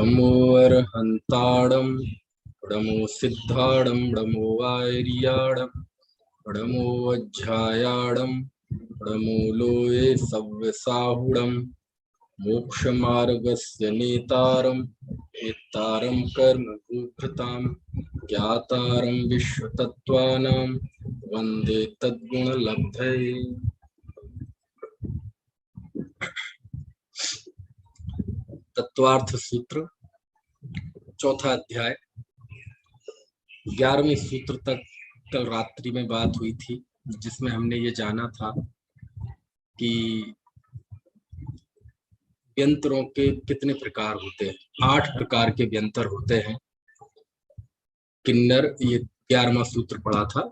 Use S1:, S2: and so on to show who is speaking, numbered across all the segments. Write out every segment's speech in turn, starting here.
S1: ब्रह्मो अर्हन्ताडं ब्रह्मो सिद्धाडं ब्रह्मो आर्याडं ब्रह्मो अध्यायाडं ब्रह्मो लोये सव्यसाहुडं मोक्षमार्गस्य नेतारं नेतारं कर्मभूभृतां ज्ञातारं विश्वतत्त्वानां वन्दे तद्गुणलब्धये। तत्वार्थ सूत्र चौथा अध्याय 11वें सूत्र तक कल रात्रि में बात हुई थी, जिसमें हमने ये जाना था कि व्यंतरों के कितने प्रकार होते हैं। 8 प्रकार के व्यंतर होते हैं। किन्नर, ये 11वां सूत्र पढ़ा था।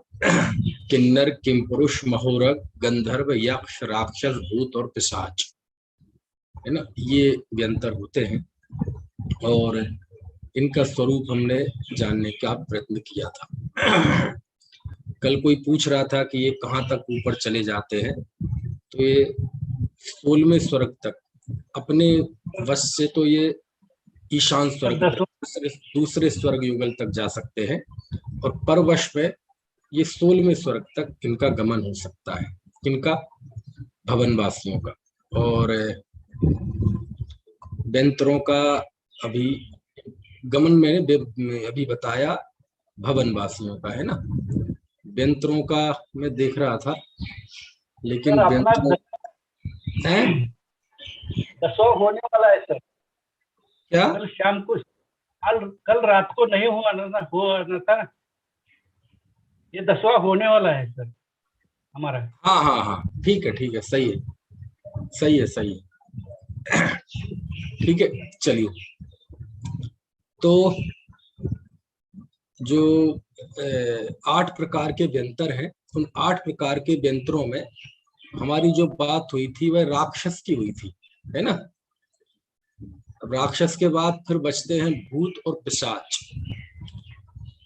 S1: किन्नर, किमपुरुष, महोरग, गंधर्व, यक्ष, राक्षस, भूत और पिशाच, है ना, ये व्यंतर होते हैं और इनका स्वरूप हमने जानने का प्रयत्न किया था। कल कोई पूछ रहा था कि ये कहाँ तक ऊपर चले जाते हैं, तो ये 16वें स्वर्ग तक, अपने वश से तो ये ईशान स्वर्ग, दूसरे स्वर्ग युगल तक जा सकते हैं और परवश में ये 16वें स्वर्ग तक इनका गमन हो सकता है, इनका भवनवासियों का। और व्यंतरों का अभी गमन मैंने अभी बताया भवनवासियों का, है ना। व्यंतरों का मैं देख रहा था, लेकिन व्यंतरों है
S2: 10वां होने वाला है सर।
S1: क्या
S2: कल शाम को, कल रात को नहीं हुआ ना था, ये 10वां होने वाला है सर हमारा।
S1: हाँ हाँ हाँ, ठीक है, सही है, सही है, ठीक है। चलिए, तो जो 8 प्रकार के व्यंतर हैं, उन 8 प्रकार के व्यंतरों में हमारी जो बात हुई थी वह राक्षस की हुई थी, है ना। राक्षस के बाद फिर बचते हैं भूत और पिशाच।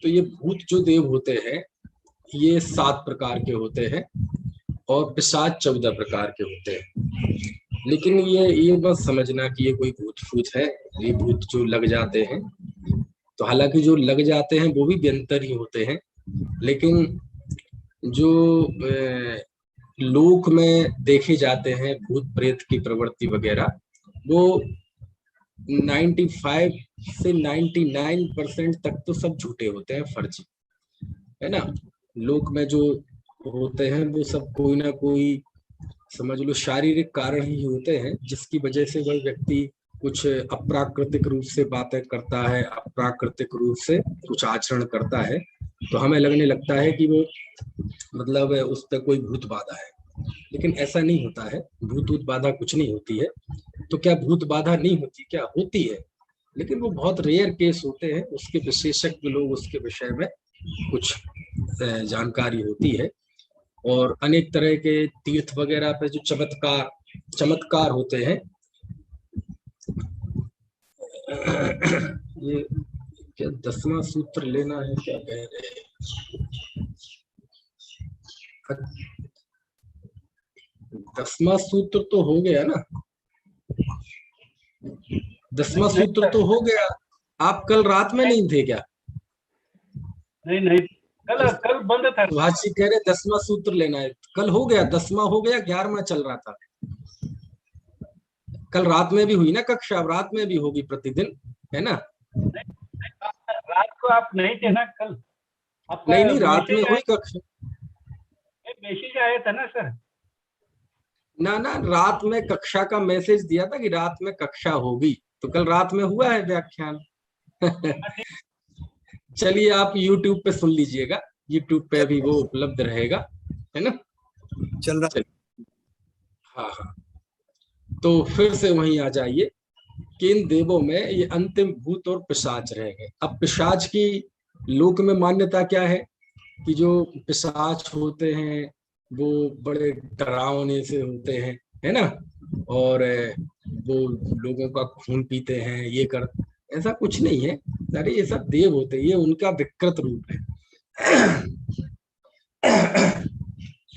S1: तो ये भूत जो देव होते हैं ये 7 प्रकार के होते हैं और पिशाच 14 प्रकार के होते हैं। लेकिन ये बस समझना कि ये कोई भूत फूत है, ये भूत जो लग जाते हैं, तो हालांकि जो लग जाते हैं वो भी व्यंतर ही होते हैं, लेकिन जो लोक में देखे जाते हैं भूत प्रेत की प्रवृत्ति वगैरह, वो 95 से 99% तक तो सब झूठे होते हैं, फर्जी, है ना। लोक में जो होते हैं वो सब कोई ना कोई, समझ लो, शारीरिक कारण ही होते हैं, जिसकी वजह से वह व्यक्ति कुछ अप्राकृतिक रूप से बातें करता है, अप्राकृतिक रूप से कुछ आचरण करता है, तो हमें लगने लगता है कि वो मतलब उस पर कोई भूत बाधा है। लेकिन ऐसा नहीं होता है, भूत बाधा कुछ नहीं होती है। तो क्या भूत बाधा नहीं होती? क्या होती है, लेकिन वो बहुत रेयर केस होते हैं। उसके विशेषज्ञ लोग उसके विषय में कुछ जानकारी होती है। और अनेक तरह के तीर्थ वगैरह पे जो चमत्कार होते हैं, ये क्या 10वां सूत्र लेना है, क्या कह रहे हैं? 10वां सूत्र तो हो गया ना, 10वां सूत्र तो हो गया। आप कल रात में नहीं थे क्या?
S2: नहीं, कल बंद था।
S1: भाजी कह रहे 10वां सूत्र लेना है, कल हो गया, 10वां हो गया, 11वां चल रहा था। कल रात में भी हुई ना कक्षा, अब रात में भी होगी प्रतिदिन, है ना।
S2: रात को आप नहीं थे ना कल?
S1: नहीं, रात में हुई कक्षा।
S2: मैसेज आया था ना सर?
S1: ना, रात में कक्षा का मैसेज दिया था कि रात में कक्षा होगी, तो कल रात में हुआ है व्याख्यान। चलिए, आप YouTube पे सुन लीजिएगा, YouTube पे भी वो उपलब्ध रहेगा, है ना।
S3: चल रहा।
S1: हाँ, तो फिर से वहीं आ जाइए कि इन देवों में ये अंतिम भूत और पिशाच रह गए। अब पिशाच की लोक में मान्यता क्या है कि जो पिशाच होते हैं वो बड़े डरावने से होते हैं, है ना, और वो लोगों का खून पीते हैं, ये कर, ऐसा कुछ नहीं है। अरे ये सब देव होते हैं, ये उनका विकृत रूप है।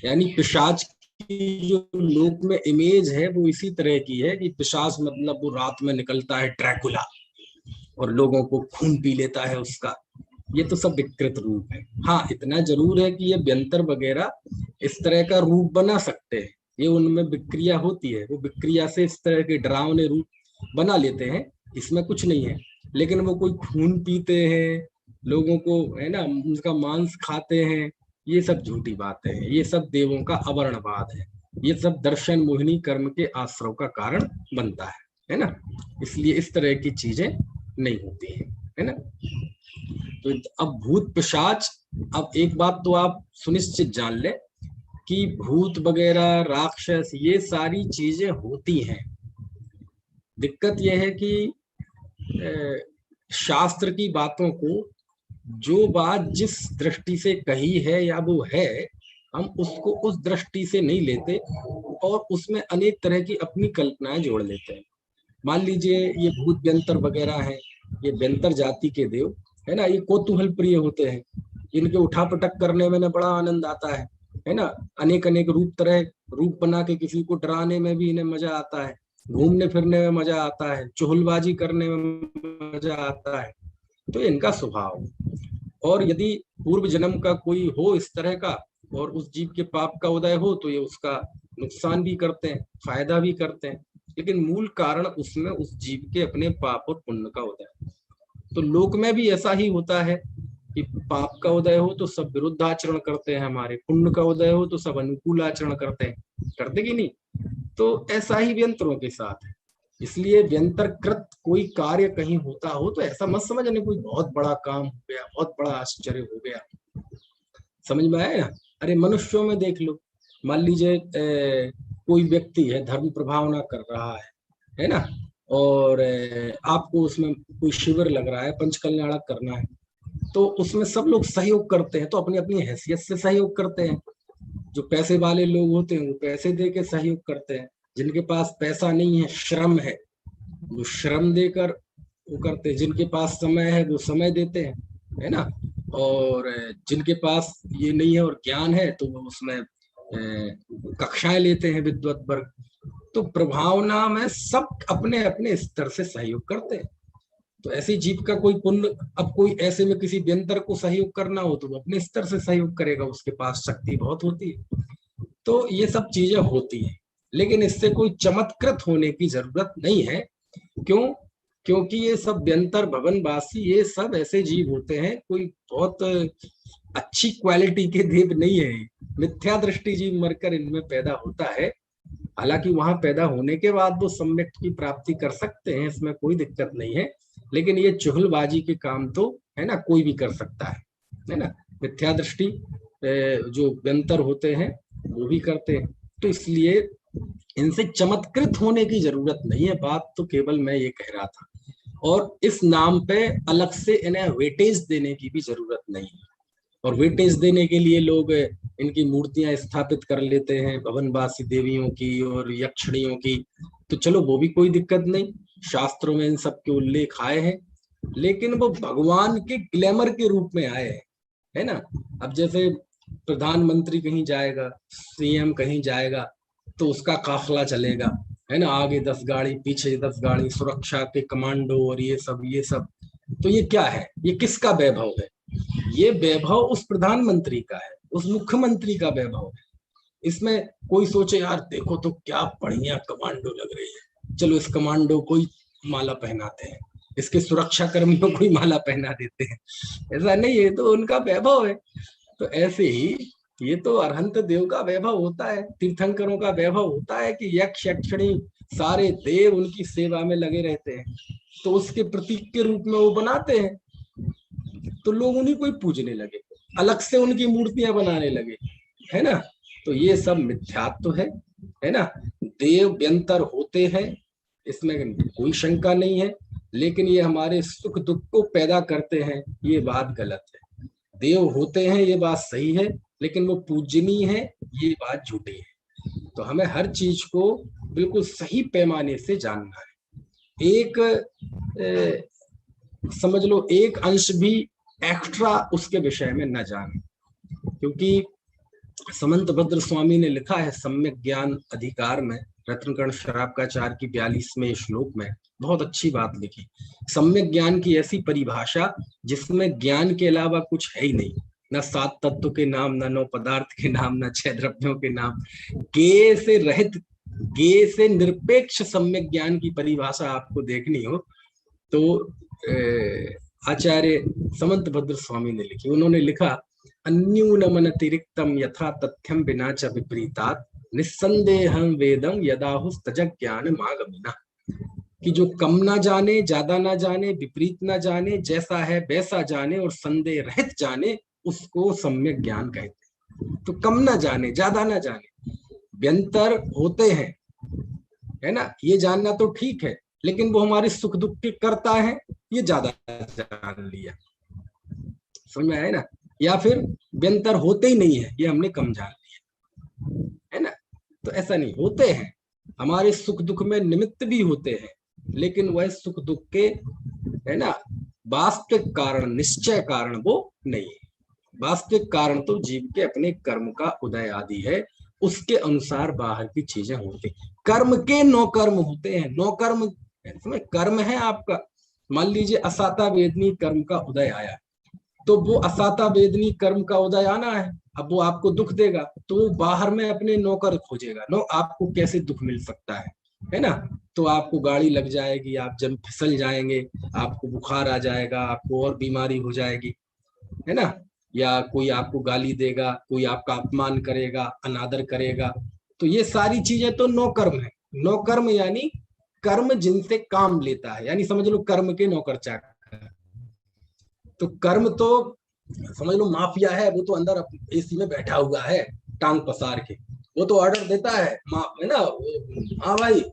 S1: यानी पिशाच की जो लोक में इमेज है वो इसी तरह की है कि पिशाच मतलब वो रात में निकलता है, ड्रैकुला, और लोगों को खून पी लेता है उसका। ये तो सब विकृत रूप है। हाँ, इतना जरूर है कि ये व्यंतर वगैरह इस तरह का रूप बना सकते हैं, ये उनमें विक्रिया होती है, वो विक्रिया से इस तरह के डरावने रूप बना लेते हैं, इसमें कुछ नहीं है। लेकिन वो कोई खून पीते हैं, लोगों को है ना उनका मांस खाते हैं, ये सब झूठी बातें हैं, ये सब देवों का अवर्णवाद है, ये सब दर्शन मोहिनी कर्म के आश्रव का कारण बनता है ना। इसलिए इस तरह की चीजें नहीं होती है ना। तो अब भूत पिशाच, अब एक बात तो आप सुनिश्चित जान ले कि भूत वगैरह राक्षस ये सारी चीजें होती हैं। दिक्कत यह है कि शास्त्र की बातों को, जो बात जिस दृष्टि से कही है या वो है, हम उसको उस दृष्टि से नहीं लेते और उसमें अनेक तरह की अपनी कल्पनाएं जोड़ लेते हैं। मान लीजिए ये भूत व्यंतर वगैरह है, ये व्यंतर जाति के देव है ना, ये कौतूहल प्रिय होते हैं, इनके उठापटक करने में ना बड़ा आनंद आता है ना। अनेक अनेक रूप बना के किसी को डराने में भी इन्हें मजा आता है, घूमने फिरने में मजा आता है, चुहलबाजी करने में मजा आता है, तो इनका स्वभाव। और यदि पूर्व जन्म का कोई हो इस तरह का और उस जीव के पाप का उदय हो तो ये उसका नुकसान भी करते हैं, फायदा भी करते हैं, लेकिन मूल कारण उसमें उस जीव के अपने पाप और पुण्य का उदय। तो लोक में भी ऐसा ही होता है कि पाप का उदय हो तो सब विरुद्ध आचरण करते हैं हमारे, पुण्य का उदय हो तो सब अनुकूल आचरण करते हैं, करते कि नहीं। तो ऐसा ही व्यंतरों के साथ है। इसलिए व्यंतरकृत कोई कार्य कहीं होता हो तो ऐसा मत समझने कोई बहुत बड़ा काम हो गया, बहुत बड़ा आश्चर्य हो गया। समझ में आया ना। अरे मनुष्यों में देख लो, मान लीजिए कोई व्यक्ति है धर्म प्रभावना कर रहा है ना, और आपको उसमें कोई शिविर लग रहा है, पंचकल्याणक करना है, तो उसमें सब लोग सहयोग करते हैं, तो अपनी अपनी हैसियत से सहयोग करते हैं। जो पैसे वाले लोग होते हैं वो पैसे दे के सहयोग करते हैं, जिनके पास पैसा नहीं है, श्रम है, वो श्रम देकर वो करते हैं, जिनके पास समय है वो समय देते हैं, है ना। और जिनके पास ये नहीं है और ज्ञान है तो वो उसमें कक्षाएं लेते हैं, विद्वत वर्ग। तो प्रभावना में सब अपने अपने स्तर से सहयोग करते हैं। तो ऐसे जीव का कोई पुण्य, अब कोई ऐसे में किसी व्यंतर को सहयोग करना हो तो वो अपने स्तर से सहयोग करेगा, उसके पास शक्ति बहुत होती है। तो ये सब चीजें होती हैं, लेकिन इससे कोई चमत्कृत होने की जरूरत नहीं है। क्यों? क्योंकि ये सब व्यंतर भवनवासी ये सब ऐसे जीव होते हैं, कोई बहुत अच्छी क्वालिटी के देव नहीं है। मिथ्या दृष्टि जीव मरकर इनमें पैदा होता है, हालांकि वहां पैदा होने के बाद वो सम्यक की प्राप्ति कर सकते हैं, इसमें कोई दिक्कत नहीं है। लेकिन ये चुगलबाजी के काम तो है ना कोई भी कर सकता है ना। मिथ्या दृष्टि जो व्यंतर होते हैं वो भी करते हैं, तो इसलिए इनसे चमत्कृत होने की जरूरत नहीं है। बात तो केवल मैं ये कह रहा था, और इस नाम पे अलग से इन्हें वेटेज देने की भी जरूरत नहीं है। और वेटेज देने के लिए लोग इनकी मूर्तियां स्थापित कर लेते हैं, भवनवासी देवियों की और यक्षिणियों की, तो चलो वो भी कोई दिक्कत नहीं, शास्त्रों में इन सब के उल्लेख आए हैं, लेकिन वो भगवान के ग्लैमर के रूप में आए हैं, है ना। अब जैसे प्रधानमंत्री कहीं जाएगा, सीएम कहीं जाएगा, तो उसका काफिला चलेगा, है ना, आगे 10 गाड़ी पीछे 10 गाड़ी, सुरक्षा के कमांडो और ये सब। तो ये क्या है, ये किसका वैभव है? ये वैभव उस प्रधानमंत्री का है, उस मुख्यमंत्री का वैभव है। इसमें कोई सोचे यार देखो तो क्या बढ़िया कमांडो लग रही है, चलो इस कमांडो को ही माला पहनाते हैं, इसके सुरक्षा कर्मियों को ही माला पहना देते हैं, ऐसा नहीं है, तो उनका वैभव है। तो ऐसे ही ये तो अरहंत देव का वैभव होता है, तीर्थंकरों का वैभव होता है कि यक्ष यक्षिणी सारे देव उनकी सेवा में लगे रहते हैं, तो उसके प्रतीक के रूप में वो बनाते हैं, तो लोग उन्हीं को ही पूजने लगे, अलग से उनकी मूर्तियां बनाने लगे, है ना। तो ये सब मिथ्यात्व है ना। देव व्यंतर होते हैं, इसमें कोई शंका नहीं है, लेकिन ये हमारे सुख दुख को पैदा करते हैं, ये बात गलत है। देव होते हैं ये बात सही है, लेकिन वो पूजनीय है ये बात झूठी है। तो हमें हर चीज को बिल्कुल सही पैमाने से जानना है। एक समझ लो एक अंश भी एक्स्ट्रा उसके विषय में न जाने, क्योंकि समंत भद्र स्वामी ने लिखा है सम्यक ज्ञान अधिकार में रत्नकर्ण शराबकाचार्य की 42वें श्लोक में बहुत अच्छी बात लिखी। सम्यक ज्ञान की ऐसी परिभाषा जिसमें ज्ञान के अलावा कुछ है ही नहीं, न 7 तत्व के नाम, न 9 पदार्थ के नाम, न 6 द्रव्यों के नाम। ज्ञेय से रहित, ज्ञेय से निरपेक्ष सम्यक ज्ञान की परिभाषा आपको देखनी हो तो आचार्य समंत भद्र स्वामी ने लिखी। उन्होंने लिखा, अन्यूनमनतिरिक्तम यथा तथ्यम बिना च विपरीतात् निस्संदेहं वेदम यदाहुस तजग ज्ञान मागमिना। कि जो कम ना जाने, ज्यादा ना जाने, विपरीत ना जाने, जैसा है वैसा जाने और संदेह रहित जाने, उसको सम्यक ज्ञान कहते हैं। तो कम ना जाने, ज्यादा ना जाने, व्यंतर होते हैं, है ना, ये जानना तो ठीक है, लेकिन वो हमारे सुख दुख के करता है, ये ज्यादा जान लिया, समझ में आया ना। या फिर व्यंतर होते ही नहीं है, ये हमने कम जान लिया, है ना। तो ऐसा नहीं, होते हैं, हमारे सुख दुख में निमित्त भी होते हैं, लेकिन वह सुख दुख के, है ना, वास्तविक कारण, निश्चय कारण वो नहीं है। वास्तविक कारण तो जीव के अपने कर्म का उदय आदि है, उसके अनुसार बाहर की चीजें होती। कर्म के 9 कर्म होते हैं, 9 कर्म, इसमें कर्म है आपका। मान लीजिए असाता वेदनी कर्म का उदय आया, तो वो असाता वेदनी कर्म का उदय आना है, अब वो आपको दुख देगा, तो वो बाहर में अपने नौकर खोजेगा। नो, आपको कैसे दुख मिल सकता है ना। तो आपको गाड़ी लग जाएगी, आप जब फिसल जाएंगे, आपको बुखार आ जाएगा, आपको और बीमारी हो जाएगी, है ना। या कोई आपको गाली देगा, कोई आपका अपमान करेगा, अनादर करेगा। तो ये सारी चीजें तो 9 कर्म है। 9 कर्म यानी कर्म जिनसे काम लेता है, यानी समझ लो कर्म के नौकर चाकर। तो कर्म तो समझ लो माफिया है, वो तो अंदर एसी में बैठा हुआ है टांग पसार के, वो तो ऑर्डर देता है, है ना, हाँ भाई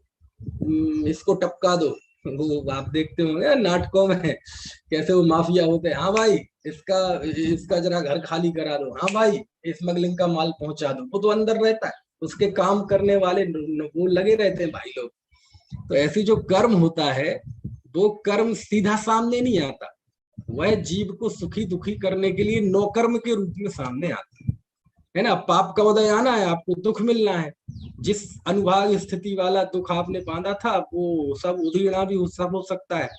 S1: इसको टपका दो। वो आप देखते होंगे नाटकों में कैसे वो माफिया होते हैं, हाँ भाई इसका इसका जरा घर खाली करा दो, हाँ भाई स्मगलिंग का माल पहुंचा दो। वो तो अंदर रहता है, उसके काम करने वाले वो लगे रहते हैं भाई लोग। तो ऐसी जो कर्म होता है, वो कर्म सीधा सामने नहीं आता, वह जीव को सुखी दुखी करने के लिए 9 कर्म के रूप में सामने आता है ना। पाप का उदय आना है, आपको दुख मिलना है, जिस अनुभाग स्थिति वाला दुख आपने बांधा था वो सब उधीड़ा भी सब हो सकता है।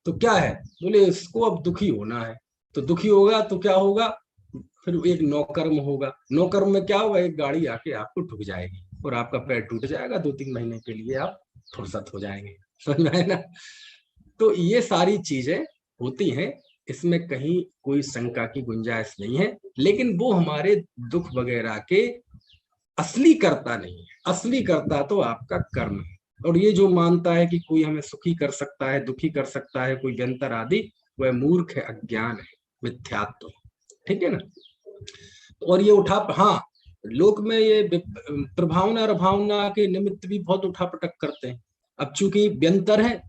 S1: तो क्या है, बोले इसको अब दुखी होना है, तो दुखी होगा तो क्या होगा, फिर एक नौकर्म होगा। नौकर्म में क्या होगा, एक गाड़ी आके आपको ठुक जाएगी और आपका पैर टूट जाएगा, 2-3 महीने के लिए आप फुर्सत हो जाएंगे, समझ में आया ना। तो ये सारी चीजें होती हैं, इसमें कहीं कोई शंका की गुंजाइश नहीं है। लेकिन वो हमारे दुख वगैरह के असली कर्ता नहीं है, असली कर्ता तो आपका कर्म है। और ये जो मानता है कि कोई हमें सुखी कर सकता है, दुखी कर सकता है, कोई व्यंतर आदि, वह मूर्ख है, अज्ञान है, मिथ्यात्व, ठीक है ना। और ये हाँ, लोक में ये प्रभावना और भावना के निमित्त भी बहुत उठापटक करते हैं। अब चूंकि व्यंतर है,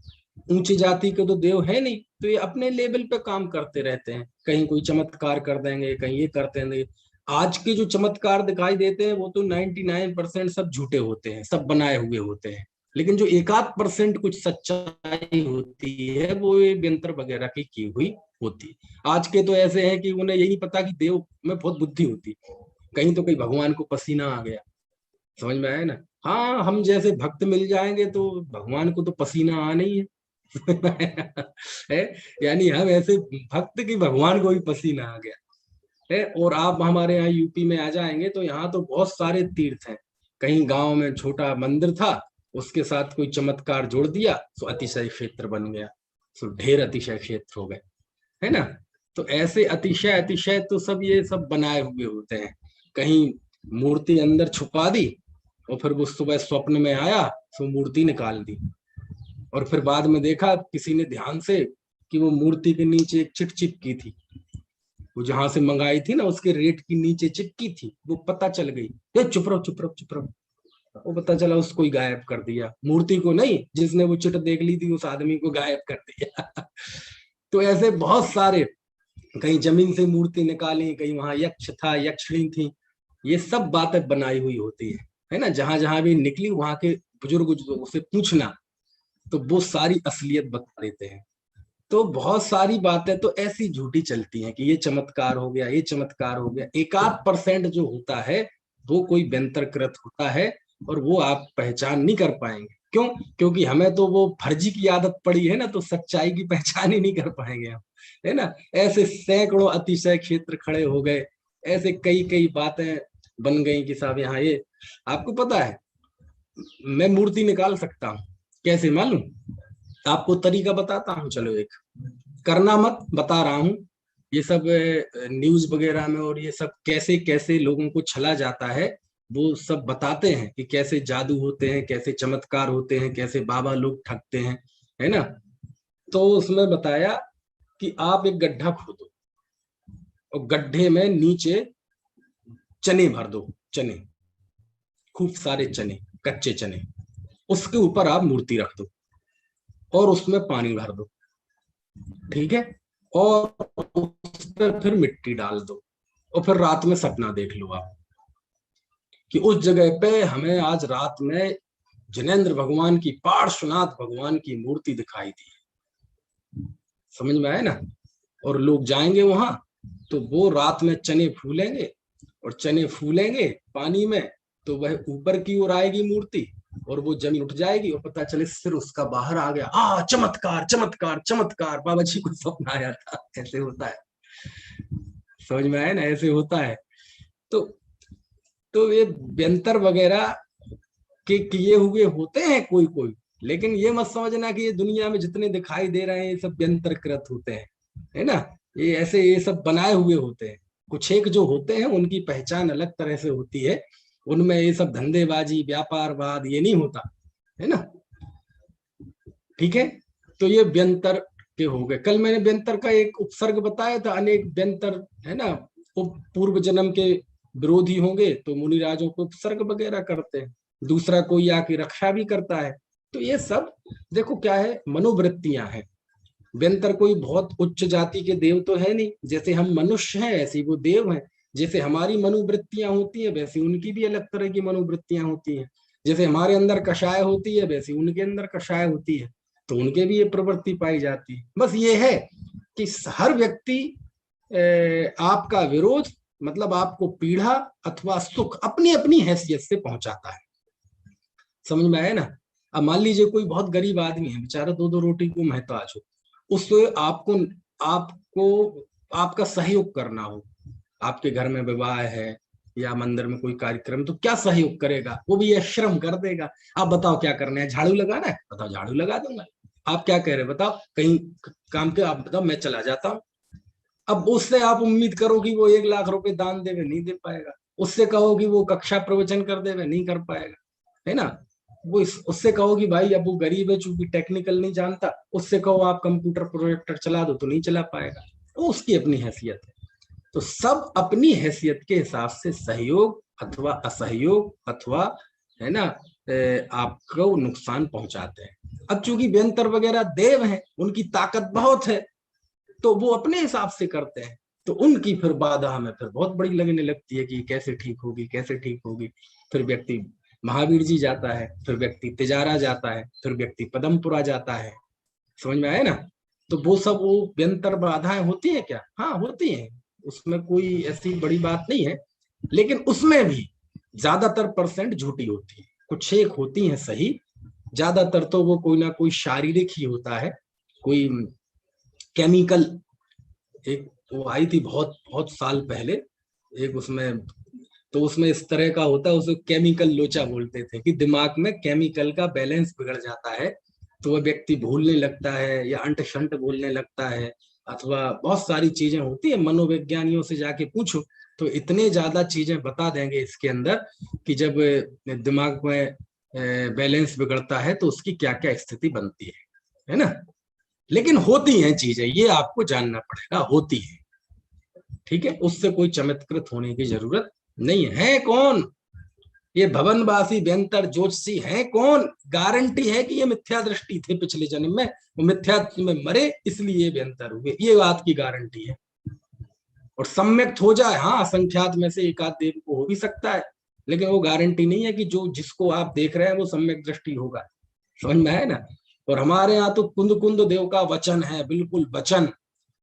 S1: ऊंची जाति के तो देव है नहीं, तो ये अपने लेवल पे काम करते रहते हैं, कहीं कोई चमत्कार कर देंगे, कहीं ये करते हैं। आज के जो चमत्कार दिखाई देते हैं वो तो 99% सब झूठे होते हैं, सब बनाए हुए होते हैं। लेकिन जो 1-8% कुछ सच्चाई होती है, वो ये व्यंतर वगैरह की हुई होती है। आज के तो ऐसे हैं कि उन्हें यही नहीं पता कि देव में बहुत बुद्धि होती, कहीं तो कहीं भगवान को पसीना आ गया, समझ में आया ना। हाँ, हम जैसे भक्त मिल जाएंगे तो भगवान को तो पसीना आना ही है। है, यानी हम ऐसे भक्त की भगवान को भी पसीना आ गया है। और आप हमारे यहाँ यूपी में आ जाएंगे तो यहाँ तो बहुत सारे तीर्थ हैं। कहीं गांव में छोटा मंदिर था, उसके साथ कोई चमत्कार जोड़ दिया तो अतिशय क्षेत्र बन गया, तो ढेर अतिशय क्षेत्र हो गए, है ना। तो ऐसे अतिशय अतिशय तो सब ये सब बनाए हुए होते हैं। कहीं मूर्ति अंदर छुपा दी और फिर वो सुबह स्वप्न में आया तो मूर्ति निकाल दी, और फिर बाद में देखा किसी ने ध्यान से कि वो मूर्ति के नीचे एक चिट चिपकी थी, वो जहां से मंगाई थी ना उसके रेट की नीचे चिपकी थी, वो पता चल गई। ये चुप रहो चुप रहो चुप रहो, वो पता चला उसको ही गायब कर दिया, मूर्ति को नहीं, जिसने वो चिट देख ली थी उस आदमी को गायब कर दिया। तो ऐसे बहुत सारे, कहीं जमीन से मूर्ति निकाली, कहीं वहां यक्ष था, यक्षिणी थी, ये सब बातें बनाई हुई होती है ना। जहां जहां भी निकली वहां के बुजुर्ग से पूछना, तो वो सारी असलियत बता देते हैं। तो बहुत सारी बातें तो ऐसी झूठी चलती हैं कि ये चमत्कार हो गया, ये चमत्कार हो गया। 1-8% जो होता है वो कोई व्यंतरकृत होता है, और वो आप पहचान नहीं कर पाएंगे। क्यों? क्योंकि हमें तो वो फर्जी की आदत पड़ी है ना, तो सच्चाई की पहचान ही नहीं कर पाएंगे हम, है ना। ऐसे सैकड़ों अतिशय क्षेत्र खड़े हो गए, ऐसे कई कई बातें बन गई कि साहब यहाँ ये, आपको पता है मैं मूर्ति निकाल सकता हूँ, कैसे मालूम? आपको तरीका बताता हूँ, चलो एक, करना मत, बता रहा हूँ। ये सब न्यूज वगैरह में और ये सब कैसे कैसे लोगों को छला जाता है, वो सब बताते हैं कि कैसे जादू होते हैं, कैसे चमत्कार होते हैं, कैसे बाबा लोग ठगते हैं, है ना। तो उसमें बताया कि आप एक गड्ढा खोदो और गड्ढे में नीचे चने भर दो, चने, खूब सारे चने, कच्चे चने, उसके ऊपर आप मूर्ति रख दो और उसमें पानी भर दो, ठीक है, और उस पर फिर मिट्टी डाल दो, और फिर रात में सपना देख लो आप कि उस जगह पे हमें आज रात में जिनेंद्र भगवान की, पार्श्वनाथ भगवान की मूर्ति दिखाई दी। समझ में आया ना। और लोग जाएंगे वहां, तो वो रात में चने फूलेंगे, और चने फूलेंगे पानी में, तो वह ऊपर की ओर आएगी मूर्ति, और वो जमीन उठ जाएगी, और पता चले सिर उसका बाहर आ गया। चमत्कार चमत्कार चमत्कार, बाबा जी को सपना आया था। ऐसे होता है, समझ में आया ना, ऐसे होता है। तो तो ये व्यंतर वगैरह के किए हुए होते हैं कोई कोई, लेकिन ये मत समझना कि ये दुनिया में जितने दिखाई दे रहे हैं ये सब व्यंतर कृत होते हैं, है ना। ये ऐसे ये सब बनाए हुए होते हैं। कुछ एक जो होते हैं उनकी पहचान अलग तरह से होती है, उनमें ये सब धंधेबाजी व्यापारवाद ये नहीं होता, है ना। ठीक है, तो ये व्यंतर के हो गए। कल मैंने व्यंतर का एक उपसर्ग बताया था, अनेक व्यंतर, है ना। पूर्व जन्म के विरोधी होंगे तो मुनिराजों को उपसर्ग वगैरह करते हैं, दूसरा कोई आके रक्षा भी करता है। तो ये सब देखो क्या है, मनोवृत्तियां हैं। व्यंतर कोई बहुत उच्च जाति के देव तो है नहीं, जैसे हम मनुष्य हैं ऐसे वो देव हैं। जैसे हमारी मनोवृत्तियां होती है वैसे उनकी भी अलग तरह की मनोवृत्तियां होती हैं। जैसे हमारे अंदर कषाय होती है वैसे उनके अंदर कषाय होती है, तो उनके भी ये प्रवृत्ति पाई जाती है। बस ये है कि हर व्यक्ति आपका विरोध, मतलब आपको पीड़ा अथवा सुख अपनी अपनी हैसियत से पहुंचाता है। समझ में आया ना। अब मान लीजिए कोई बहुत गरीब आदमी है, बेचारा दो दो रोटी को महताज हो, उससे आपको आपको आपका सहयोग करना हो, आपके घर में विवाह है या मंदिर में कोई कार्यक्रम, तो क्या सहयोग करेगा? वो भी यह श्रम कर देगा। आप बताओ क्या करना है? झाड़ू लगाना है? बताओ झाड़ू लगा दूंगा। आप क्या कह रहे हैं बताओ? कहीं काम के, आप बताओ मैं चला जाता हूँ। अब उससे आप उम्मीद करो कि वो 1 लाख रुपए दान देवे, नहीं दे पाएगा। उससे कहो कि वो कक्षा प्रवचन कर देवे, नहीं कर पाएगा, है ना। वो उससे कहो कि भाई अब वो गरीब है चूंकि टेक्निकल नहीं जानता, उससे कहो आप कंप्यूटर प्रोजेक्टर चला दो, तो नहीं चला पाएगा। वो उसकी अपनी हैसियत है। तो सब अपनी हैसियत के हिसाब से सहयोग अथवा असहयोग अथवा, है ना, आपको नुकसान पहुंचाते हैं। अब चूंकि व्यंतर वगैरह देव हैं, उनकी ताकत बहुत है, तो वो अपने हिसाब से करते हैं, तो उनकी फिर बाधा हमें फिर बहुत बड़ी लगने लगती है कि कैसे ठीक होगी, कैसे ठीक होगी। फिर व्यक्ति महावीर जी जाता है, फिर व्यक्ति तिजारा जाता है, फिर व्यक्ति पदमपुरा जाता है। समझ में आया ना। तो वो सब वो व्यंतर बाधाएं होती है क्या? हाँ होती हैं, उसमें कोई ऐसी बड़ी बात नहीं है, लेकिन उसमें भी ज्यादातर परसेंट झूठी होती है, कुछ एक होती है सही। ज्यादातर तो वो कोई ना कोई शारीरिक ही होता है, कोई केमिकल। एक वो आई थी बहुत बहुत साल पहले, एक उसमें, तो उसमें इस तरह का होता है, उसे केमिकल लोचा बोलते थे, कि दिमाग में केमिकल का बैलेंस बिगड़ जाता है, तो वह व्यक्ति भूलने लगता है या अंट शंट बोलने लगता है, अथवा बहुत सारी चीजें होती है। मनोवैज्ञानियों से जाके पूछो तो इतने ज्यादा चीजें बता देंगे इसके अंदर कि जब दिमाग में बैलेंस बिगड़ता है तो उसकी क्या क्या स्थिति बनती है ना। लेकिन होती हैं चीजें, ये आपको जानना पड़ेगा, होती है, ठीक है। उससे कोई चमत्कृत होने की जरूरत नहीं है। कौन ये भवनवासी व्यंतर ज्योतिषी है? कौन गारंटी है कि ये मिथ्या दृष्टि थे पिछले जन्म में, वो मिथ्या में मरे इसलिए व्यंतर हुए? ये बात की गारंटी है। और सम्यक्त हो जाए, हाँ असंख्यात में से एक आध देव को हो भी सकता है, लेकिन वो गारंटी नहीं है कि जो जिसको आप देख रहे हैं वो सम्यक दृष्टि होगा। समझ में है ना। और हमारे यहाँ तो कुंद कुंद देव का वचन है, बिल्कुल वचन,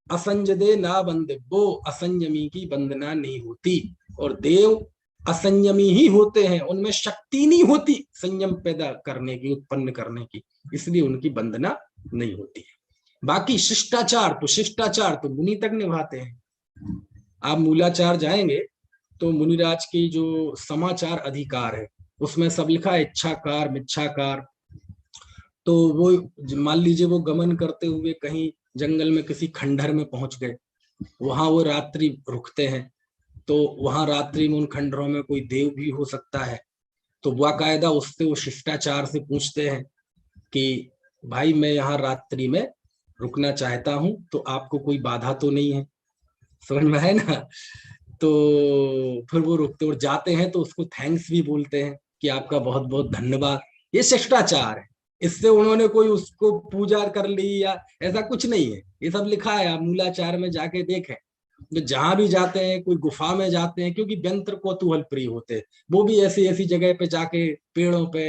S1: असंजदे ना बंदे, वो असंयमी की वंदना नहीं होती। और देव असंयमी ही होते हैं, उनमें शक्ति नहीं होती संयम पैदा करने की, उत्पन्न करने की, इसलिए उनकी वंदना नहीं होती है। बाकी शिष्टाचार तो मुनि तक निभाते हैं। आप मूलाचार जाएंगे तो मुनिराज की जो समाचार अधिकार है उसमें सब लिखा है, इच्छाकार मिच्छाकार। तो वो मान लीजिए वो गमन करते हुए कहीं जंगल में किसी खंडहर में पहुंच गए, वहां वो रात्रि रुकते हैं, तो वहां रात्रि में उन खंडहरों में कोई देव भी हो सकता है। तो बाकायदा उससे वो शिष्टाचार से पूछते हैं कि भाई मैं यहाँ रात्रि में रुकना चाहता हूँ, तो आपको कोई बाधा तो नहीं है, समझ में है ना। तो फिर वो रुकते और जाते हैं, तो उसको थैंक्स भी बोलते हैं कि आपका बहुत बहुत धन्यवाद। ये शिष्टाचार है, इससे उन्होंने कोई उसको पूजा कर ली या ऐसा कुछ नहीं है। ये सब लिखा है, आप मूलाचार में जाके देखें। जो जहां भी जाते हैं, कोई गुफा में जाते हैं, क्योंकि व्यंत्र कौतूहल प्रिय होते हैं, वो भी ऐसी ऐसी जगह पे जाके पेड़ों पे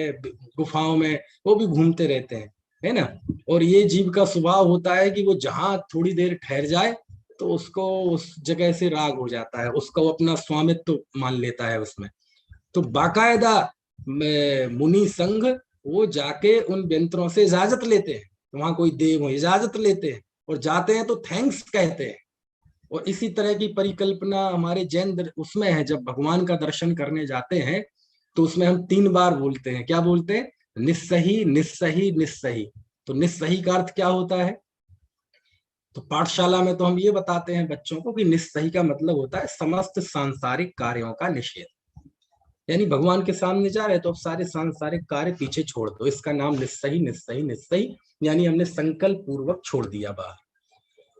S1: गुफाओं में वो भी घूमते रहते हैं, है ना। और ये जीव का स्वभाव होता है कि वो जहां थोड़ी देर ठहर जाए तो उसको उस जगह से राग हो जाता है, उसका वो अपना स्वामित्व मान लेता है उसमें। तो बाकायदा मुनि संघ वो जाके उन व्यंतरों से इजाजत लेते हैं, वहां कोई देव हो इजाजत लेते हैं और जाते हैं तो थैंक्स कहते हैं। और इसी तरह की परिकल्पना हमारे जैन उसमें है, जब भगवान का दर्शन करने जाते हैं तो उसमें हम 3 बार बोलते हैं। क्या बोलते हैं? निस्सही निस्सही निस्सही। तो निस्सही का अर्थ क्या होता है? तो पाठशाला में तो हम ये बताते हैं बच्चों को कि निस्सही का मतलब होता है समस्त सांसारिक कार्यों का निषेध। यानी भगवान के सामने जा रहे तो अब सारे सांसारिक कार्य पीछे छोड़ दो, इसका नाम निस्सही निस्सही निस्सही, यानी हमने संकल्प पूर्वक छोड़ दिया बाहर।